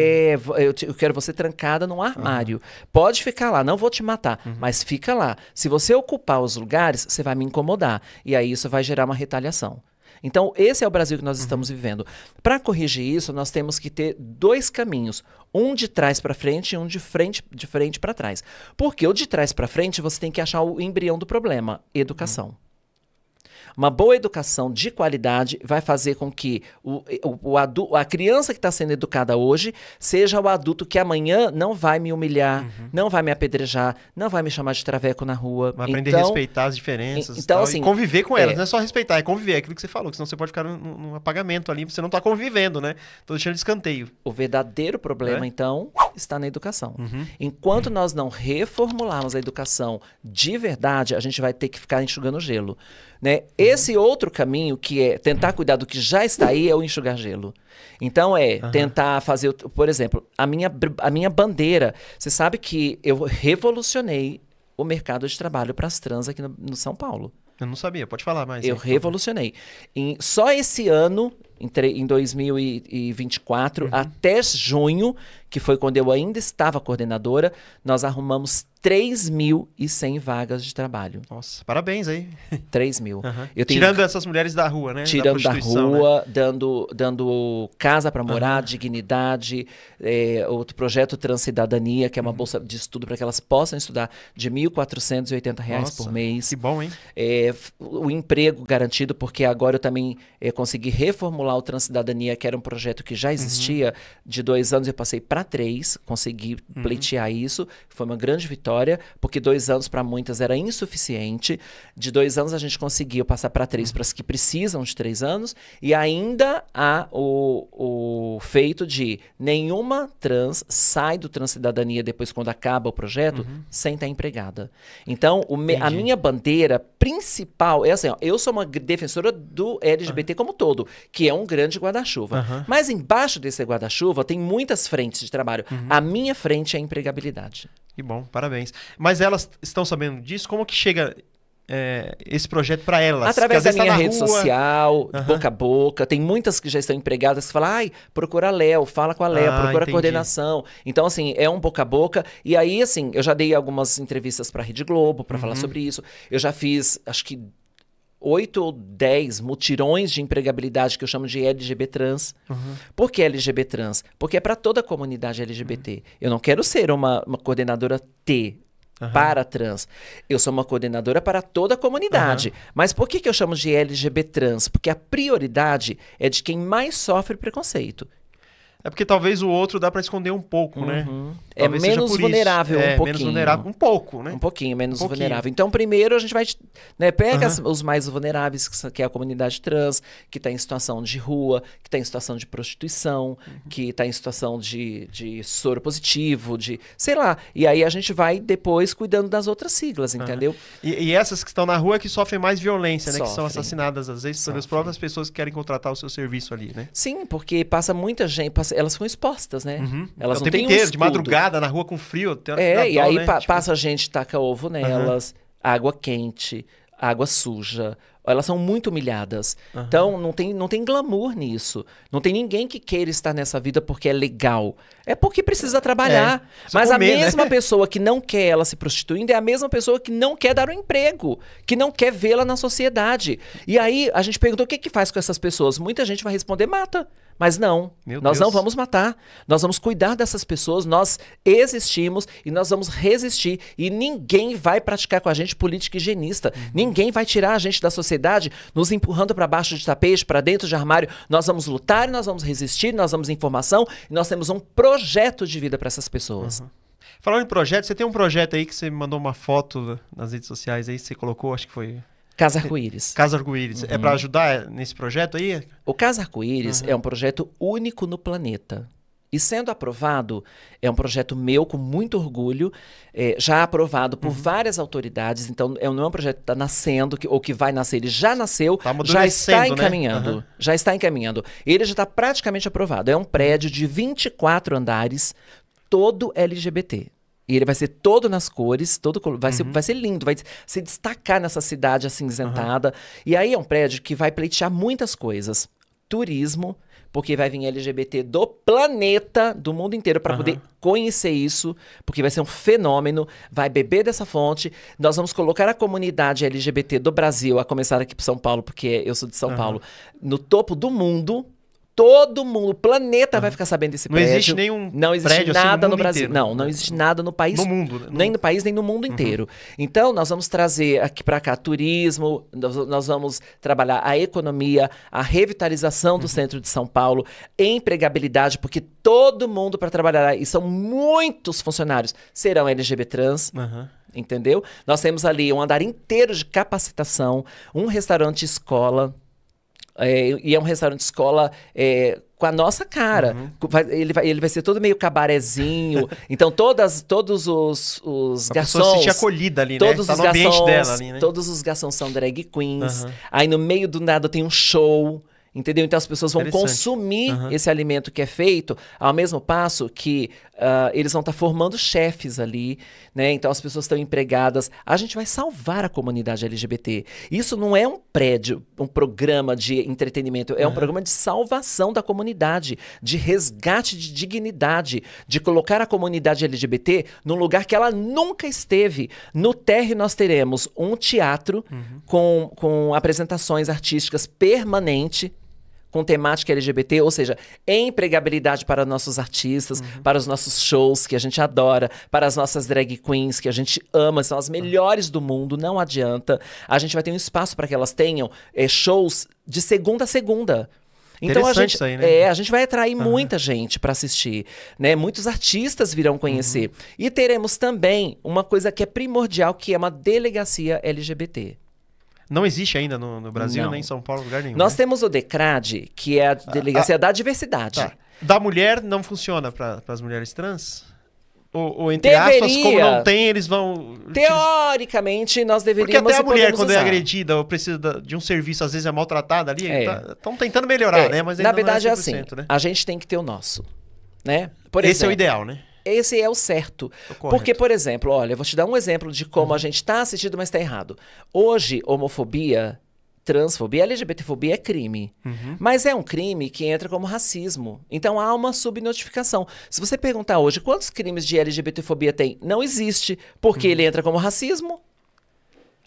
A: Eu quero você trancada num armário. Pode ficar lá, não vou te matar, mas fica lá. Se você ocupar os lugares, você vai me incomodar. E aí isso vai gerar uma retaliação. Então, esse é o Brasil que nós estamos vivendo. Para corrigir isso, nós temos que ter 2 caminhos. Um de trás para frente e um de frente para trás. Porque o de trás para frente, você tem que achar o embrião do problema, educação. Uma boa educação de qualidade vai fazer com que a criança que está sendo educada hoje seja o adulto que amanhã não vai me humilhar, não vai me apedrejar, não vai me chamar de traveco na rua.
B: Vai aprender a respeitar as diferenças e conviver com elas. Não é só respeitar, é conviver. É aquilo que você falou, que senão você pode ficar num apagamento ali, você não está convivendo, né? Tô deixando de escanteio.
A: O verdadeiro problema, então, está na educação. Enquanto nós não reformularmos a educação de verdade, a gente vai ter que ficar enxugando gelo. Né? Esse outro caminho, que é tentar cuidar do que já está aí, é o enxugar gelo. Então tentar fazer, por exemplo, a minha bandeira. Você sabe que eu revolucionei o mercado de trabalho para as trans aqui no São Paulo.
B: Eu não sabia, pode falar mais.
A: Eu revolucionei. Só esse ano, em 2024, até junho, que foi quando eu ainda estava coordenadora, nós arrumamos 3.100 vagas de trabalho.
B: Nossa, parabéns aí.
A: 3.000.
B: Eu tenho... Tirando essas mulheres da rua, né?
A: Tirando da rua, né? dando casa para morar, dignidade, outro projeto Transcidadania, que é uma bolsa de estudo para que elas possam estudar de R$ 1.480 por mês.
B: Que bom, hein?
A: O emprego garantido, porque agora eu também consegui reformular o Transcidadania, que era um projeto que já existia. De 2 anos eu passei para 3, consegui pleitear isso. Foi uma grande vitória, porque 2 anos para muitas era insuficiente. De 2 anos a gente conseguiu passar para 3 para as que precisam de 3 anos. E ainda há o feito de nenhuma trans sai do Transcidadania depois, quando acaba o projeto, sem estar empregada. Então, a minha bandeira principal é assim, ó, eu sou uma defensora do LGBT como todo, que é um grande guarda-chuva. Mas embaixo desse guarda-chuva tem muitas frentes de trabalho. A minha frente é a empregabilidade.
B: Que bom, parabéns. Mas elas estão sabendo disso? Como que chega esse projeto para elas?
A: Através da minha rede social, boca a boca. Tem muitas que já estão empregadas que falam, procura a Léo, fala com a Léo, procura a coordenação. Então, assim, é um boca a boca. E aí, assim, eu já dei algumas entrevistas para a Rede Globo para falar sobre isso. Eu já fiz, acho que 8 ou 10 mutirões de empregabilidade que eu chamo de LGB trans. Por que LGB trans? Porque é para toda a comunidade LGBT. Eu não quero ser uma coordenadora T para trans. Eu sou uma coordenadora para toda a comunidade. Mas por que eu chamo de LGB trans? Porque a prioridade é de quem mais sofre preconceito.
B: É porque talvez o outro dá para esconder um pouco, né?
A: É menos vulnerável um pouquinho.
B: Menos vulnerável um pouco, né?
A: Um pouquinho menos vulnerável. Então, primeiro a gente vai, pega os mais vulneráveis, que é a comunidade trans, que está em situação de rua, que está em situação de prostituição, que está em situação de soro positivo, sei lá. E aí a gente vai depois cuidando das outras siglas, entendeu?
B: E essas que estão na rua é que sofrem mais violência, né? Que são assassinadas, às vezes, pelas próprias pessoas que querem contratar o seu serviço ali, né?
A: Sim, porque passa muita gente, elas ficam expostas, né? Elas
B: o
A: não
B: tempo
A: têm
B: inteiro, de madrugada, na rua com frio.
A: E aí passa gente, taca ovo nelas, água quente, água suja. Elas são muito humilhadas. Então, não tem glamour nisso. Não tem ninguém que queira estar nessa vida porque é legal. É porque precisa trabalhar. Mas a mesma pessoa que não quer ela se prostituindo é a mesma pessoa que não quer dar um emprego, que não quer vê-la na sociedade. E aí, a gente perguntou o que faz com essas pessoas. Muita gente vai responder, mata. Mas não, nós não vamos matar. Nós vamos cuidar dessas pessoas, nós existimos e nós vamos resistir. E ninguém vai praticar com a gente política higienista. Ninguém vai tirar a gente da sociedade, nos empurrando para baixo de tapete, para dentro de armário. Nós vamos lutar, nós vamos resistir, nós vamos informação e nós temos um projeto de vida para essas pessoas.
B: Falando em projeto, você tem um projeto aí que você me mandou uma foto nas redes sociais aí, você colocou, acho que foi...
A: Casa Arco-Íris.
B: Casa Arco-Íris. É para ajudar nesse projeto aí?
A: O Casa Arco-Íris é um projeto único no planeta. E sendo aprovado, é um projeto meu com muito orgulho, já aprovado por várias autoridades. Então, não é um projeto que está nascendo ou que vai nascer. Ele já nasceu, já está encaminhando. Né? Já está encaminhando. Ele já está praticamente aprovado. É um prédio de 24 andares, todo LGBT. E ele vai ser todo nas cores, vai ser lindo, vai se destacar nessa cidade acinzentada. E aí é um prédio que vai pleitear muitas coisas. Turismo, porque vai vir LGBT do planeta, do mundo inteiro, para poder conhecer isso, porque vai ser um fenômeno, vai beber dessa fonte. Nós vamos colocar a comunidade LGBT do Brasil, a começar aqui por São Paulo, porque eu sou de São Paulo, no topo do mundo. Todo mundo, o planeta vai ficar sabendo desse prédio.
B: Não existe nenhum
A: Não existe
B: prédio
A: nada
B: assim
A: no Brasil.
B: Inteiro.
A: Não existe nada no país.
B: No mundo.
A: Nem no país, nem no mundo inteiro. Então, nós vamos trazer aqui para cá turismo, nós vamos trabalhar a economia, a revitalização do centro de São Paulo, empregabilidade, porque todo mundo para trabalhar, e são muitos funcionários, serão LGBT trans. Entendeu? Nós temos ali um andar inteiro de capacitação, um restaurante escola. E é um restaurante escola com a nossa cara. Ele vai ser todo meio cabarezinho. Então, todos os garçons...
B: A pessoa se sentir acolhida ali, né?
A: Todos
B: tá
A: os
B: no ambiente
A: garçons,
B: dela ali, né?
A: Todos os garçons são drag queens. Aí, no meio do nada, tem um show. Entendeu? Então as pessoas vão consumir esse alimento que é feito ao mesmo passo que eles vão estar formando chefes ali, né? Então as pessoas estão empregadas. A gente vai salvar a comunidade LGBT. Isso não é um prédio, um programa de entretenimento, é um programa de salvação da comunidade, de resgate de dignidade, de colocar a comunidade LGBT num lugar que ela nunca esteve. No térreo nós teremos um teatro com apresentações artísticas permanente, com temática LGBT, ou seja, empregabilidade para nossos artistas, para os nossos shows, que a gente adora, para as nossas drag queens, que a gente ama, são as melhores do mundo, não adianta. A gente vai ter um espaço para que elas tenham shows de segunda a segunda. Então a gente,
B: isso aí, né?
A: a gente vai atrair muita gente para assistir, né? Muitos artistas virão conhecer. E teremos também uma coisa que é primordial, que é uma delegacia LGBT.
B: Não existe ainda no Brasil,
A: Não.
B: nem em São Paulo, lugar nenhum.
A: Nós
B: né?
A: temos o DECRAD, que é a delegacia da diversidade.
B: Tá. Da mulher não funciona para as mulheres trans? Ou entre aspas, como não tem, eles vão...
A: Teoricamente, nós deveríamos...
B: Porque até a mulher, quando
A: usar.
B: é agredida ou precisa de um serviço, às vezes é maltratada ali, estão tentando melhorar, né? Mas ainda
A: na verdade
B: não
A: é
B: 100%,
A: assim,
B: né?
A: a gente tem que ter o nosso, né? Por
B: Esse
A: exemplo,
B: é o ideal, né?
A: Esse é o certo. Porque, por exemplo, olha, eu vou te dar um exemplo de como a gente está assistindo, mas está errado. Hoje, homofobia, transfobia, LGBTfobia é crime. Mas é um crime que entra como racismo. Então há uma subnotificação. Se você perguntar hoje quantos crimes de LGBTfobia tem, não existe, porque ele entra como racismo.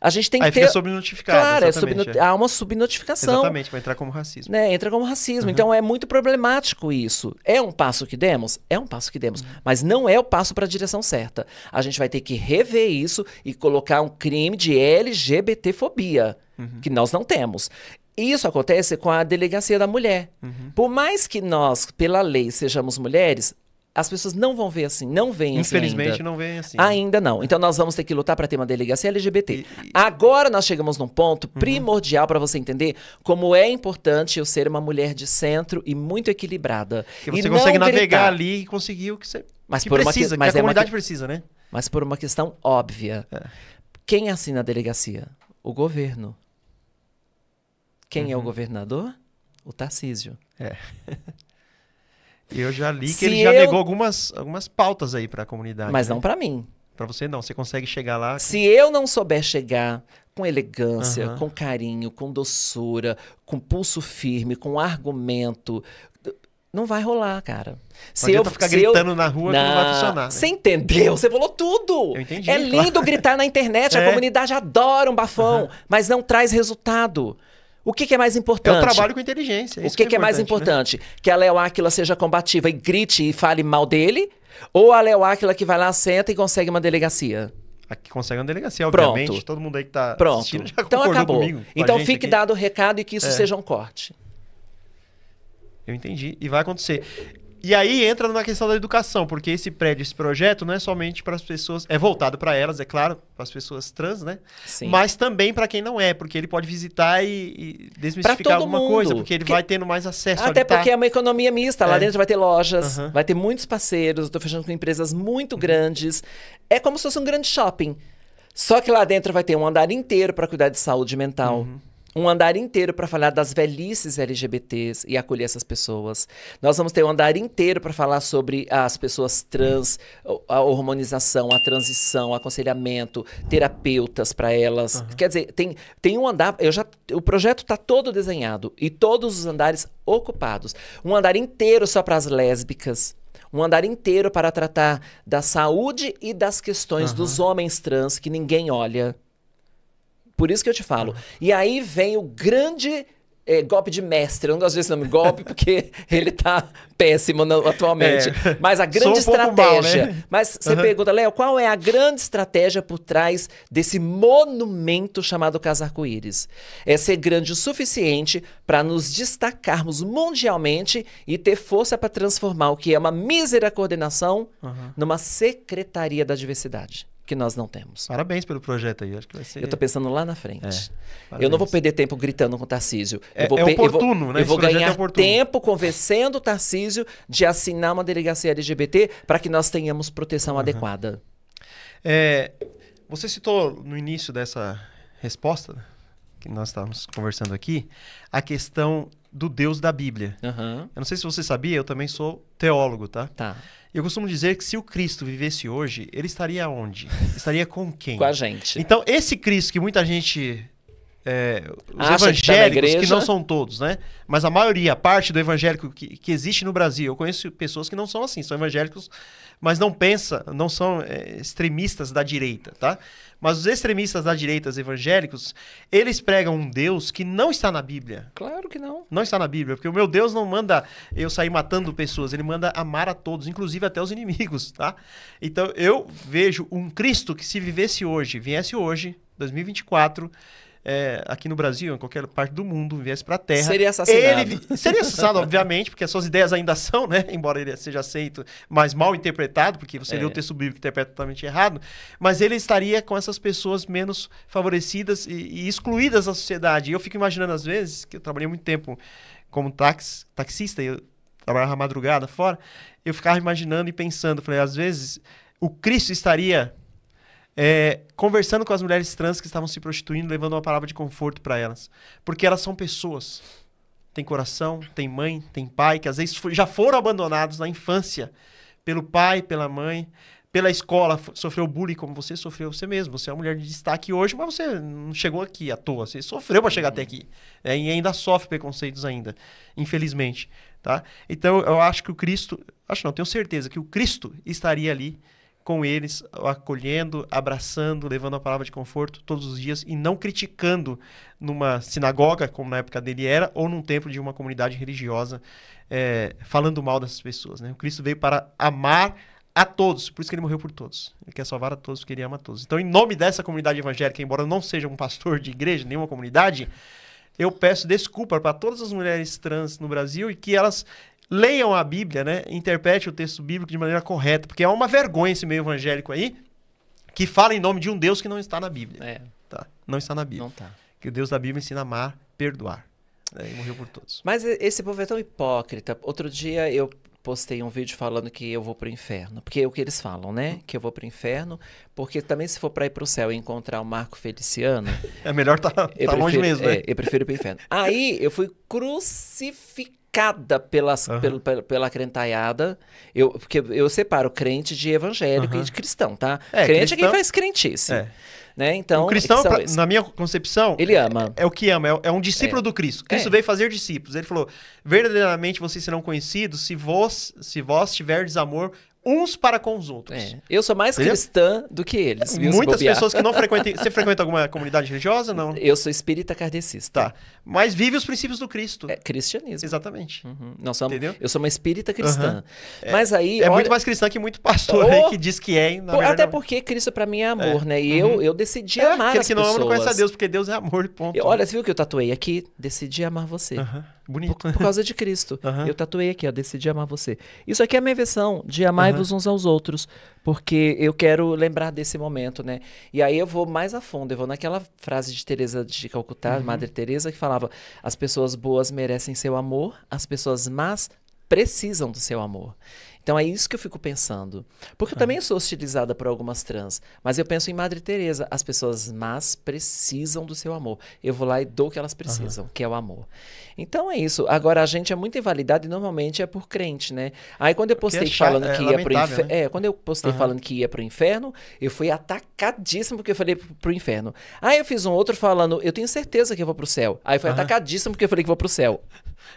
A: A gente tem que ter...
B: Aí fica subnotificado.
A: Claro, há uma subnotificação.
B: Exatamente, vai entrar como racismo.
A: Né? Entra como racismo. Então é muito problemático isso. É um passo que demos? É um passo que demos. Mas não é o passo para a direção certa. A gente vai ter que rever isso e colocar um crime de LGBTfobia, que nós não temos. Isso acontece com a delegacia da mulher. Por mais que nós, pela lei, sejamos mulheres, as pessoas não vão ver assim, não veem assim
B: Infelizmente
A: ainda.
B: não veem assim.
A: Ainda não. Então nós vamos ter que lutar para ter uma delegacia LGBT. Agora nós chegamos num ponto primordial para você entender como é importante eu ser uma mulher de centro e muito equilibrada.
B: Porque você consegue navegar ali e conseguir o que você precisa, que a comunidade precisa, né?
A: Mas por uma questão óbvia. Quem assina a delegacia? O governo. Quem é o governador? O Tarcísio.
B: Eu já li que ele já negou algumas pautas aí para a comunidade.
A: Mas
B: né?
A: não para mim.
B: Para você não, você consegue chegar lá.
A: Se eu não souber chegar com elegância, com carinho, com doçura, com pulso firme, com argumento, não vai rolar, cara.
B: Se eu ficar gritando na rua, não vai funcionar. Né?
A: Você entendeu? Você falou tudo.
B: Eu entendi.
A: É lindo gritar na internet, a comunidade adora um bafão, mas não traz resultado. O que é mais importante?
B: É o trabalho com inteligência.
A: O que é mais importante?
B: Né?
A: Que a Léo Áquila seja combativa e grite e fale mal dele? Ou a Léo Áquila que vai lá, senta e consegue uma delegacia?
B: A que consegue uma delegacia, obviamente.
A: Pronto.
B: Todo mundo aí que tá assistindo já
A: então acabou.
B: Comigo,
A: então fique dado o recado e que isso seja um corte.
B: Eu entendi. E vai acontecer. E aí entra numa questão da educação, porque esse prédio, esse projeto não é somente para as pessoas, é voltado para elas, é claro, para as pessoas trans, né?
A: Sim.
B: Mas também para quem não é, porque ele pode visitar e desmistificar alguma coisa, porque ele vai tendo mais acesso.
A: Até porque é uma economia mista, lá dentro vai ter lojas,
B: Uhum.
A: vai ter muitos parceiros, eu tô fechando com empresas muito grandes. É como se fosse um grande shopping. Só que lá dentro vai ter um andar inteiro para cuidar de saúde mental. Um andar inteiro para falar das velhices LGBTs e acolher essas pessoas. Nós vamos ter um andar inteiro para falar sobre as pessoas trans, a hormonização, a transição, aconselhamento, terapeutas para elas. Quer dizer, tem um andar... o projeto está todo desenhado e todos os andares ocupados. Um andar inteiro só para as lésbicas. Um andar inteiro para tratar da saúde e das questões dos homens trans que ninguém olha. Por isso que eu te falo. E aí vem o grande golpe de mestre. Eu não gosto desse nome, golpe, porque ele tá péssimo atualmente. Mas a grande estratégia...
B: Mal, né?
A: Mas você pergunta, Léo, qual é a grande estratégia por trás desse monumento chamado Casa Arco-Íris? É ser grande o suficiente para nos destacarmos mundialmente e ter força para transformar o que é uma mísera coordenação numa secretaria da diversidade. Que nós não temos.
B: Parabéns pelo projeto aí, acho que vai ser...
A: Eu tô pensando lá na frente. Eu não vou perder tempo gritando com o Tarcísio.
B: É oportuno, né?
A: Eu vou ganhar tempo convencendo o Tarcísio de assinar uma delegacia LGBT para que nós tenhamos proteção adequada.
B: Você citou no início dessa resposta que nós estávamos conversando aqui, a questão do Deus da Bíblia.
A: Aham.
B: Eu não sei se você sabia, eu também sou teólogo, tá?
A: Tá.
B: Eu costumo dizer que se o Cristo vivesse hoje, ele estaria onde? Estaria com quem?
A: Com a gente.
B: Então, esse Cristo que muita gente... os
A: Acha que tá na
B: evangélicos, que
A: igreja.
B: não são todos, né? Mas a maioria, a parte do evangélico que existe no Brasil, eu conheço pessoas que não são assim, são evangélicos, mas não são extremistas da direita, tá? Mas os extremistas da direita, os evangélicos, eles pregam um Deus que não está na Bíblia.
A: Claro que não.
B: Não está na Bíblia, porque o meu Deus não manda eu sair matando pessoas, ele manda amar a todos, inclusive até os inimigos, tá? Então eu vejo um Cristo que se vivesse hoje, viesse hoje, 2024, aqui no Brasil, em qualquer parte do mundo, viesse para a Terra...
A: Seria assassinado.
B: Ele seria assassinado, obviamente, porque as suas ideias ainda são, né? Embora ele seja aceito, mas mal interpretado, porque você lê o texto bíblico e interpreta totalmente errado, mas ele estaria com essas pessoas menos favorecidas e excluídas da sociedade. E eu fico imaginando, às vezes, que eu trabalhei muito tempo como taxista, e eu trabalhava madrugada fora, eu ficava imaginando e pensando, falei, às vezes, o Cristo estaria... conversando com as mulheres trans que estavam se prostituindo, levando uma palavra de conforto para elas. Porque elas são pessoas. Tem coração, tem mãe, tem pai, que às vezes já foram abandonados na infância pelo pai, pela mãe, pela escola, sofreu bullying como você sofreu você mesmo. Você é uma mulher de destaque hoje, mas você não chegou aqui à toa. Você sofreu para chegar até aqui. E ainda sofre preconceitos ainda, infelizmente. Tá? Então eu acho que o Cristo... tenho certeza que o Cristo estaria ali com eles, acolhendo, abraçando, levando a palavra de conforto todos os dias e não criticando numa sinagoga, como na época dele era, ou num templo de uma comunidade religiosa, falando mal dessas pessoas. Né? O Cristo veio para amar a todos, por isso que ele morreu por todos. Ele quer salvar a todos porque ele ama a todos. Então, em nome dessa comunidade evangélica, embora eu não seja um pastor de igreja, nenhuma comunidade, eu peço desculpa para todas as mulheres trans no Brasil e que elas... leiam a Bíblia, né? Interprete o texto bíblico de maneira correta, porque é uma vergonha esse meio evangélico aí que fala em nome de um Deus que não está na Bíblia. Tá? Não está na Bíblia.
A: Não tá.
B: Que o Deus da Bíblia ensina a amar, perdoar. E morreu por todos.
A: Mas esse povo é tão hipócrita. Outro dia eu postei um vídeo falando que eu vou pro inferno. Porque é o que eles falam, né? Que eu vou pro inferno. Porque também se for pra ir pro céu e encontrar o Marco Feliciano...
B: É melhor tá longe mesmo, né?
A: Eu prefiro ir pro inferno. Aí eu fui crucificada pela crentaiada. Porque eu separo crente de evangélico e de cristão, tá? Crente é quem faz crentice. Né? Então,
B: o cristão, na minha concepção,
A: ele ama.
B: É o que ama, é um discípulo do Cristo. Cristo veio fazer discípulos. Ele falou, verdadeiramente vocês serão conhecidos se vós tiverdes amor uns para com os outros.
A: Eu sou mais cristã do que eles.
B: Muitas pessoas que não frequentam... Você frequenta alguma comunidade religiosa, não?
A: Eu sou espírita kardecista.
B: Tá. Mas vive os princípios do Cristo.
A: Cristianismo.
B: Exatamente.
A: Entendeu? Eu sou uma espírita cristã. Mas aí...
B: muito mais cristã que muito pastor aí que diz que é.
A: Até porque Cristo pra mim é amor, né? E eu decidi amar as pessoas.
B: Aquele que não ama não conhece a Deus, porque Deus é amor, ponto.
A: Olha, você viu que eu tatuei aqui? Decidi amar você.
B: Bonito.
A: Por causa de Cristo. Eu tatuei aqui, ó, decidi amar você. Isso aqui é a minha versão de amai-vos uns aos outros, porque eu quero lembrar desse momento, né? E aí eu vou mais a fundo, eu vou naquela frase de Teresa de Calcutá, Madre Teresa, que falava: as pessoas boas merecem seu amor, as pessoas más precisam do seu amor. Então é isso que eu fico pensando. Porque eu também sou hostilizada por algumas trans. Mas eu penso em Madre Teresa. As pessoas más precisam do seu amor. Eu vou lá e dou o que elas precisam, que é o amor. Então é isso. Agora, a gente é muito invalidado e normalmente é por crente, né? Aí quando eu postei falando que ia pro inferno... Né? Quando eu postei falando que ia pro inferno, eu fui atacadíssimo porque eu falei pro inferno. Aí eu fiz um outro falando, eu tenho certeza que eu vou pro céu. Aí foi atacadíssimo porque eu falei que vou pro céu.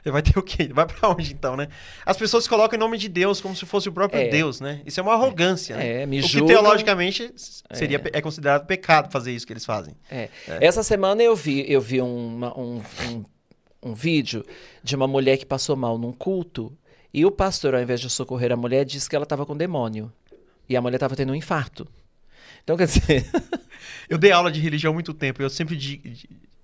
B: Vai ter o quê? Vai pra onde então, né? As pessoas colocam em nome de Deus como se fosse o próprio Deus, né? Isso é uma arrogância, né?
A: Me
B: o que
A: julgam,
B: teologicamente é considerado pecado fazer isso que eles fazem.
A: Essa semana eu vi um vídeo de uma mulher que passou mal num culto e o pastor, ao invés de socorrer a mulher, disse que ela estava com demônio. E a mulher estava tendo um infarto. Então, quer dizer...
B: Eu dei aula de religião há muito tempo e eu sempre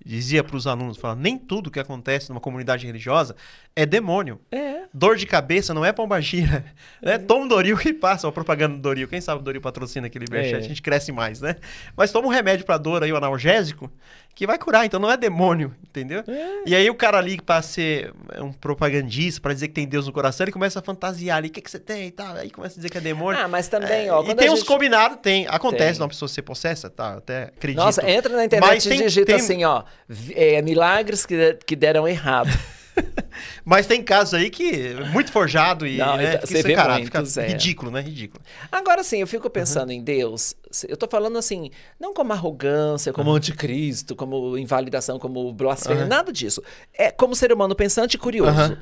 B: dizia para os alunos, falava, nem tudo que acontece numa comunidade religiosa é demônio. Dor de cabeça não é pombagira. Né? Toma um Doril e passa. A propaganda do Doril. Quem sabe o Doril patrocina aquele Liberchat, a gente cresce mais, né? Mas toma um remédio pra dor aí, um analgésico, que vai curar. Então não é demônio, entendeu? E aí o cara ali, pra ser um propagandista, pra dizer que tem Deus no coração, ele começa a fantasiar ali. O que você tem e tal? Aí começa a dizer que é demônio.
A: Ah, mas também, ó.
B: E tem uns combinados, tem. Acontece de uma pessoa ser possessa, tá? Até acredito.
A: Nossa, entra na internet e digita assim, ó. Milagres que deram errado.
B: Mas tem casos aí que muito forjado e
A: não,
B: né,
A: você vê
B: fica ridículo, né? Ridículo.
A: Agora sim, eu fico pensando em Deus. Eu tô falando assim, não como arrogância, como anticristo, como invalidação, como blasfêmia, nada disso. É como ser humano pensante e curioso.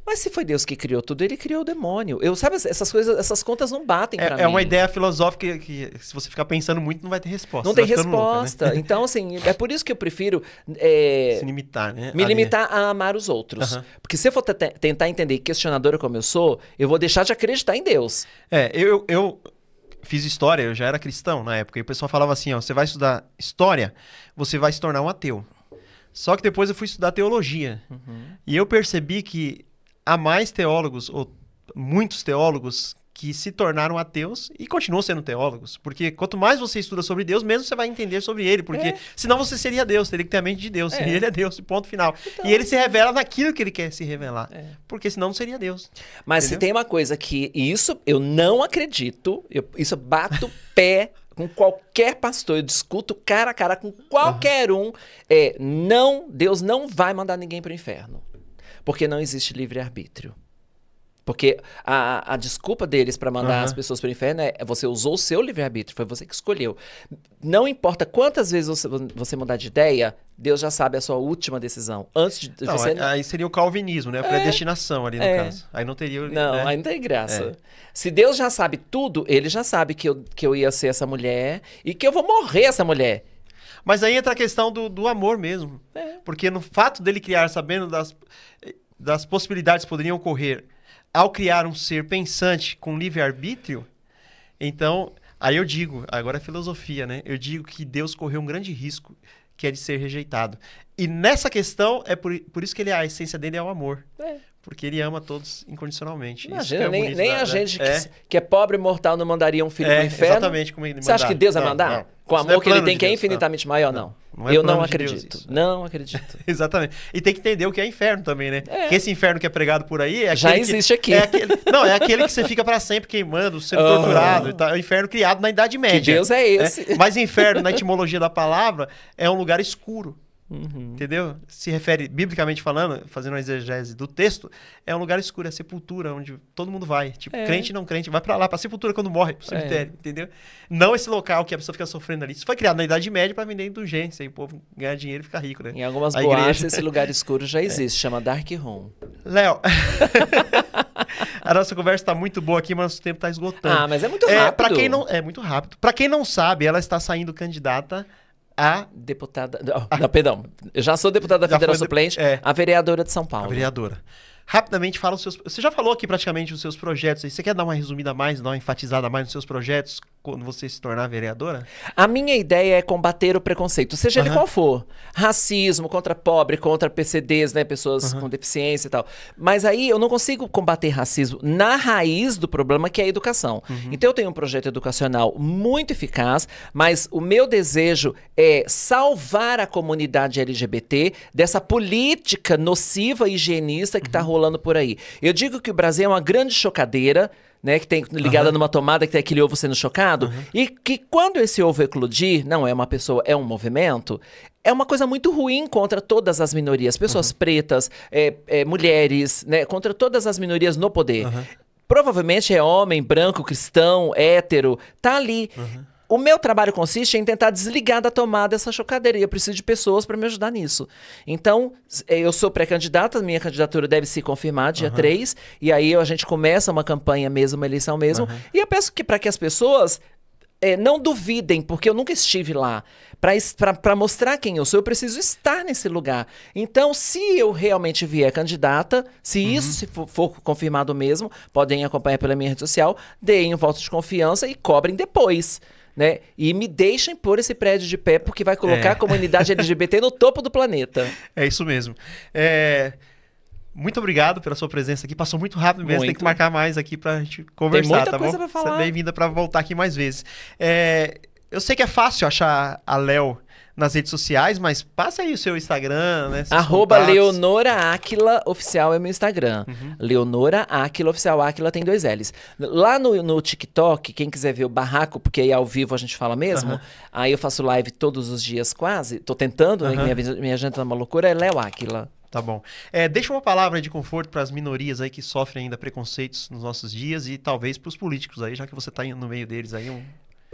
A: Mas se foi Deus que criou tudo, ele criou o demônio. Sabe, essas coisas, essas contas não batem pra mim.
B: É uma ideia filosófica que se você ficar pensando muito, não vai ter resposta.
A: Não tem resposta. Louca, né? Então, assim, é por isso que eu prefiro...
B: se limitar, né?
A: Me limitar a amar os outros. Porque se eu for tentar entender questionadora como eu sou, eu vou deixar de acreditar em Deus.
B: Eu fiz história, eu já era cristão na época, e o pessoal falava assim, ó, você vai estudar história, você vai se tornar um ateu. Só que depois eu fui estudar teologia. E eu percebi que há mais teólogos, ou muitos teólogos, que se tornaram ateus e continuam sendo teólogos. Porque quanto mais você estuda sobre Deus, menos você vai entender sobre ele. Porque senão você seria Deus, teria que ter a mente de Deus. E ele é Deus, ponto final. Então, e ele se revela naquilo que ele quer se revelar. Porque senão não seria Deus.
A: Mas entendeu? Se tem uma coisa que... Isso eu não acredito. Isso eu bato pé com qualquer pastor. Eu discuto cara a cara com qualquer um. Deus não vai mandar ninguém para o inferno. Porque não existe livre-arbítrio. Porque a desculpa deles para mandar as pessoas para o inferno é você usou o seu livre-arbítrio, foi você que escolheu. Não importa quantas vezes você mudar de ideia, Deus já sabe a sua última decisão. Antes de
B: não,
A: você...
B: Aí seria o calvinismo, né? A predestinação ali no caso. Aí não teria...
A: Não, né? Aí não tem graça. Se Deus já sabe tudo, ele já sabe que eu ia ser essa mulher e que eu vou morrer essa mulher.
B: Mas aí entra a questão do amor mesmo. Porque no fato dele criar, sabendo das possibilidades que poderiam ocorrer ao criar um ser pensante com livre-arbítrio, então, aí eu digo, agora é filosofia, né? Eu digo que Deus correu um grande risco, que é de ser rejeitado. E nessa questão, é por isso que a essência dele é o amor. Porque ele ama todos incondicionalmente.
A: Imagina, nem a gente que é pobre e mortal não mandaria um filho pro inferno.
B: Exatamente como ele
A: Você acha que Deus vai mandar?
B: Não.
A: Com o amor que ele tem, que é infinitamente maior? Não. Eu não acredito. Não acredito.
B: Exatamente. E tem que entender o que é inferno também, né? Porque esse inferno que é pregado por aí é aquele
A: já existe aqui.
B: É aquele que você fica pra sempre queimando, sendo torturado. É o inferno criado na Idade Média.
A: Que Deus é esse?
B: Mas inferno, na etimologia da palavra, é um lugar escuro. Entendeu? Se refere, biblicamente falando, fazendo uma exegese do texto, é um lugar escuro, é a sepultura, onde todo mundo vai. Tipo, crente e não crente, vai pra lá, pra sepultura quando morre, pro cemitério, entendeu? Não esse local que a pessoa fica sofrendo ali. Isso foi criado na Idade Média pra vender indulgência, e o povo ganhar dinheiro e ficar rico, né?
A: Em algumas boates, esse lugar escuro já existe, chama Dark Room.
B: Léo, a nossa conversa tá muito boa aqui, mas o tempo tá esgotando.
A: Mas é muito rápido.
B: É muito rápido. Pra quem não sabe, ela está saindo candidata a
A: deputada... Não, perdão. Eu já sou deputada federal suplente, a vereadora de São Paulo.
B: A vereadora. Rapidamente, fala os seus... Você já falou aqui praticamente os seus projetos. Você quer dar uma resumida a mais, dar uma enfatizada a mais nos seus projetos quando você se tornar vereadora?
A: A minha ideia é combater o preconceito, seja ele qual for. Racismo, contra pobre, contra PCDs, né? Pessoas com deficiência e tal. Mas aí eu não consigo combater racismo na raiz do problema, que é a educação. Então eu tenho um projeto educacional muito eficaz, mas o meu desejo é salvar a comunidade LGBT dessa política nociva e higienista que está rolando por aí. Eu digo que o Brasil é uma grande chocadeira, né, que tem ligada numa tomada que tem aquele ovo sendo chocado, e que quando esse ovo eclodir, não é uma pessoa, é um movimento, é uma coisa muito ruim contra todas as minorias, pessoas pretas, mulheres, né, contra todas as minorias no poder. Provavelmente é homem, branco, cristão, hétero, tá ali. O meu trabalho consiste em tentar desligar da tomada essa chocadeira. E eu preciso de pessoas para me ajudar nisso. Então, eu sou pré-candidata, minha candidatura deve se confirmar dia 3. E aí a gente começa uma campanha mesmo, uma eleição mesmo. E eu peço que para que as pessoas não duvidem, porque eu nunca estive lá. Para mostrar quem eu sou, eu preciso estar nesse lugar. Então, se eu realmente vier candidata, se isso se for confirmado mesmo, podem acompanhar pela minha rede social, deem um voto de confiança e cobrem depois. Né? E me deixem pôr esse prédio de pé, porque vai colocar a comunidade LGBT no topo do planeta.
B: É isso mesmo. muito obrigado pela sua presença aqui. Passou muito rápido mesmo, tem que marcar mais aqui pra gente conversar,
A: tem muita
B: tá
A: coisa
B: bom?
A: Pra falar.
B: Você é bem-vinda pra voltar aqui mais vezes. Eu sei que é fácil achar a Léo nas redes sociais, mas passa aí o seu Instagram, né?
A: @Leonora Aquila Oficial é meu Instagram. Leonora Aquila Oficial. Aquila tem 2 L's. Lá no TikTok, quem quiser ver o barraco, porque aí ao vivo a gente fala mesmo, aí eu faço live todos os dias quase. Tô tentando, né? Minha agenda tá uma loucura, é Léo Aquila.
B: Tá bom. Deixa uma palavra de conforto para as minorias aí que sofrem ainda preconceitos nos nossos dias e talvez para os políticos aí, já que você tá no meio deles aí.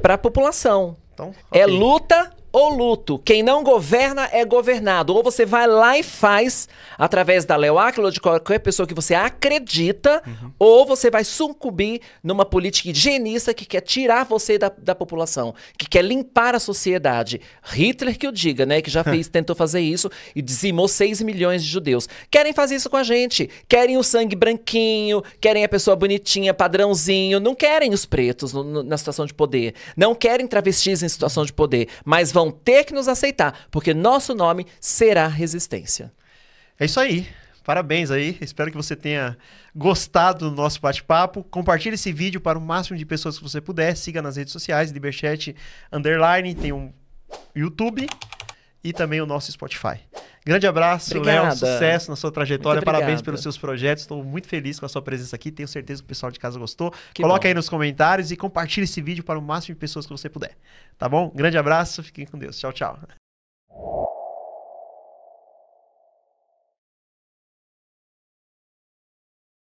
A: Pra população.
B: Então,
A: É luta ou luto. Quem não governa é governado. Ou você vai lá e faz através da Léo Aquila ou de qualquer pessoa que você acredita, ou você vai sucumbir numa política higienista que quer tirar você da população, que quer limpar a sociedade. Hitler que o diga, né? Que já tentou fazer isso e dizimou 6 milhões de judeus. Querem fazer isso com a gente. Querem o sangue branquinho, querem a pessoa bonitinha, padrãozinho. Não querem os pretos na situação de poder. Não querem travestis em situação de poder. Mas vão ter que nos aceitar, porque nosso nome será resistência.
B: É isso aí. Parabéns aí. Espero que você tenha gostado do nosso bate-papo. Compartilhe esse vídeo para o máximo de pessoas que você puder. Siga nas redes sociais, Liberchat_. Tem um YouTube e também o nosso Spotify. Grande abraço, Léo. Sucesso na sua trajetória. Parabéns pelos seus projetos. Estou muito feliz com a sua presença aqui. Tenho certeza que o pessoal de casa gostou. Coloque aí nos comentários e compartilhe esse vídeo para o máximo de pessoas que você puder. Tá bom? Grande abraço. Fiquem com Deus. Tchau, tchau.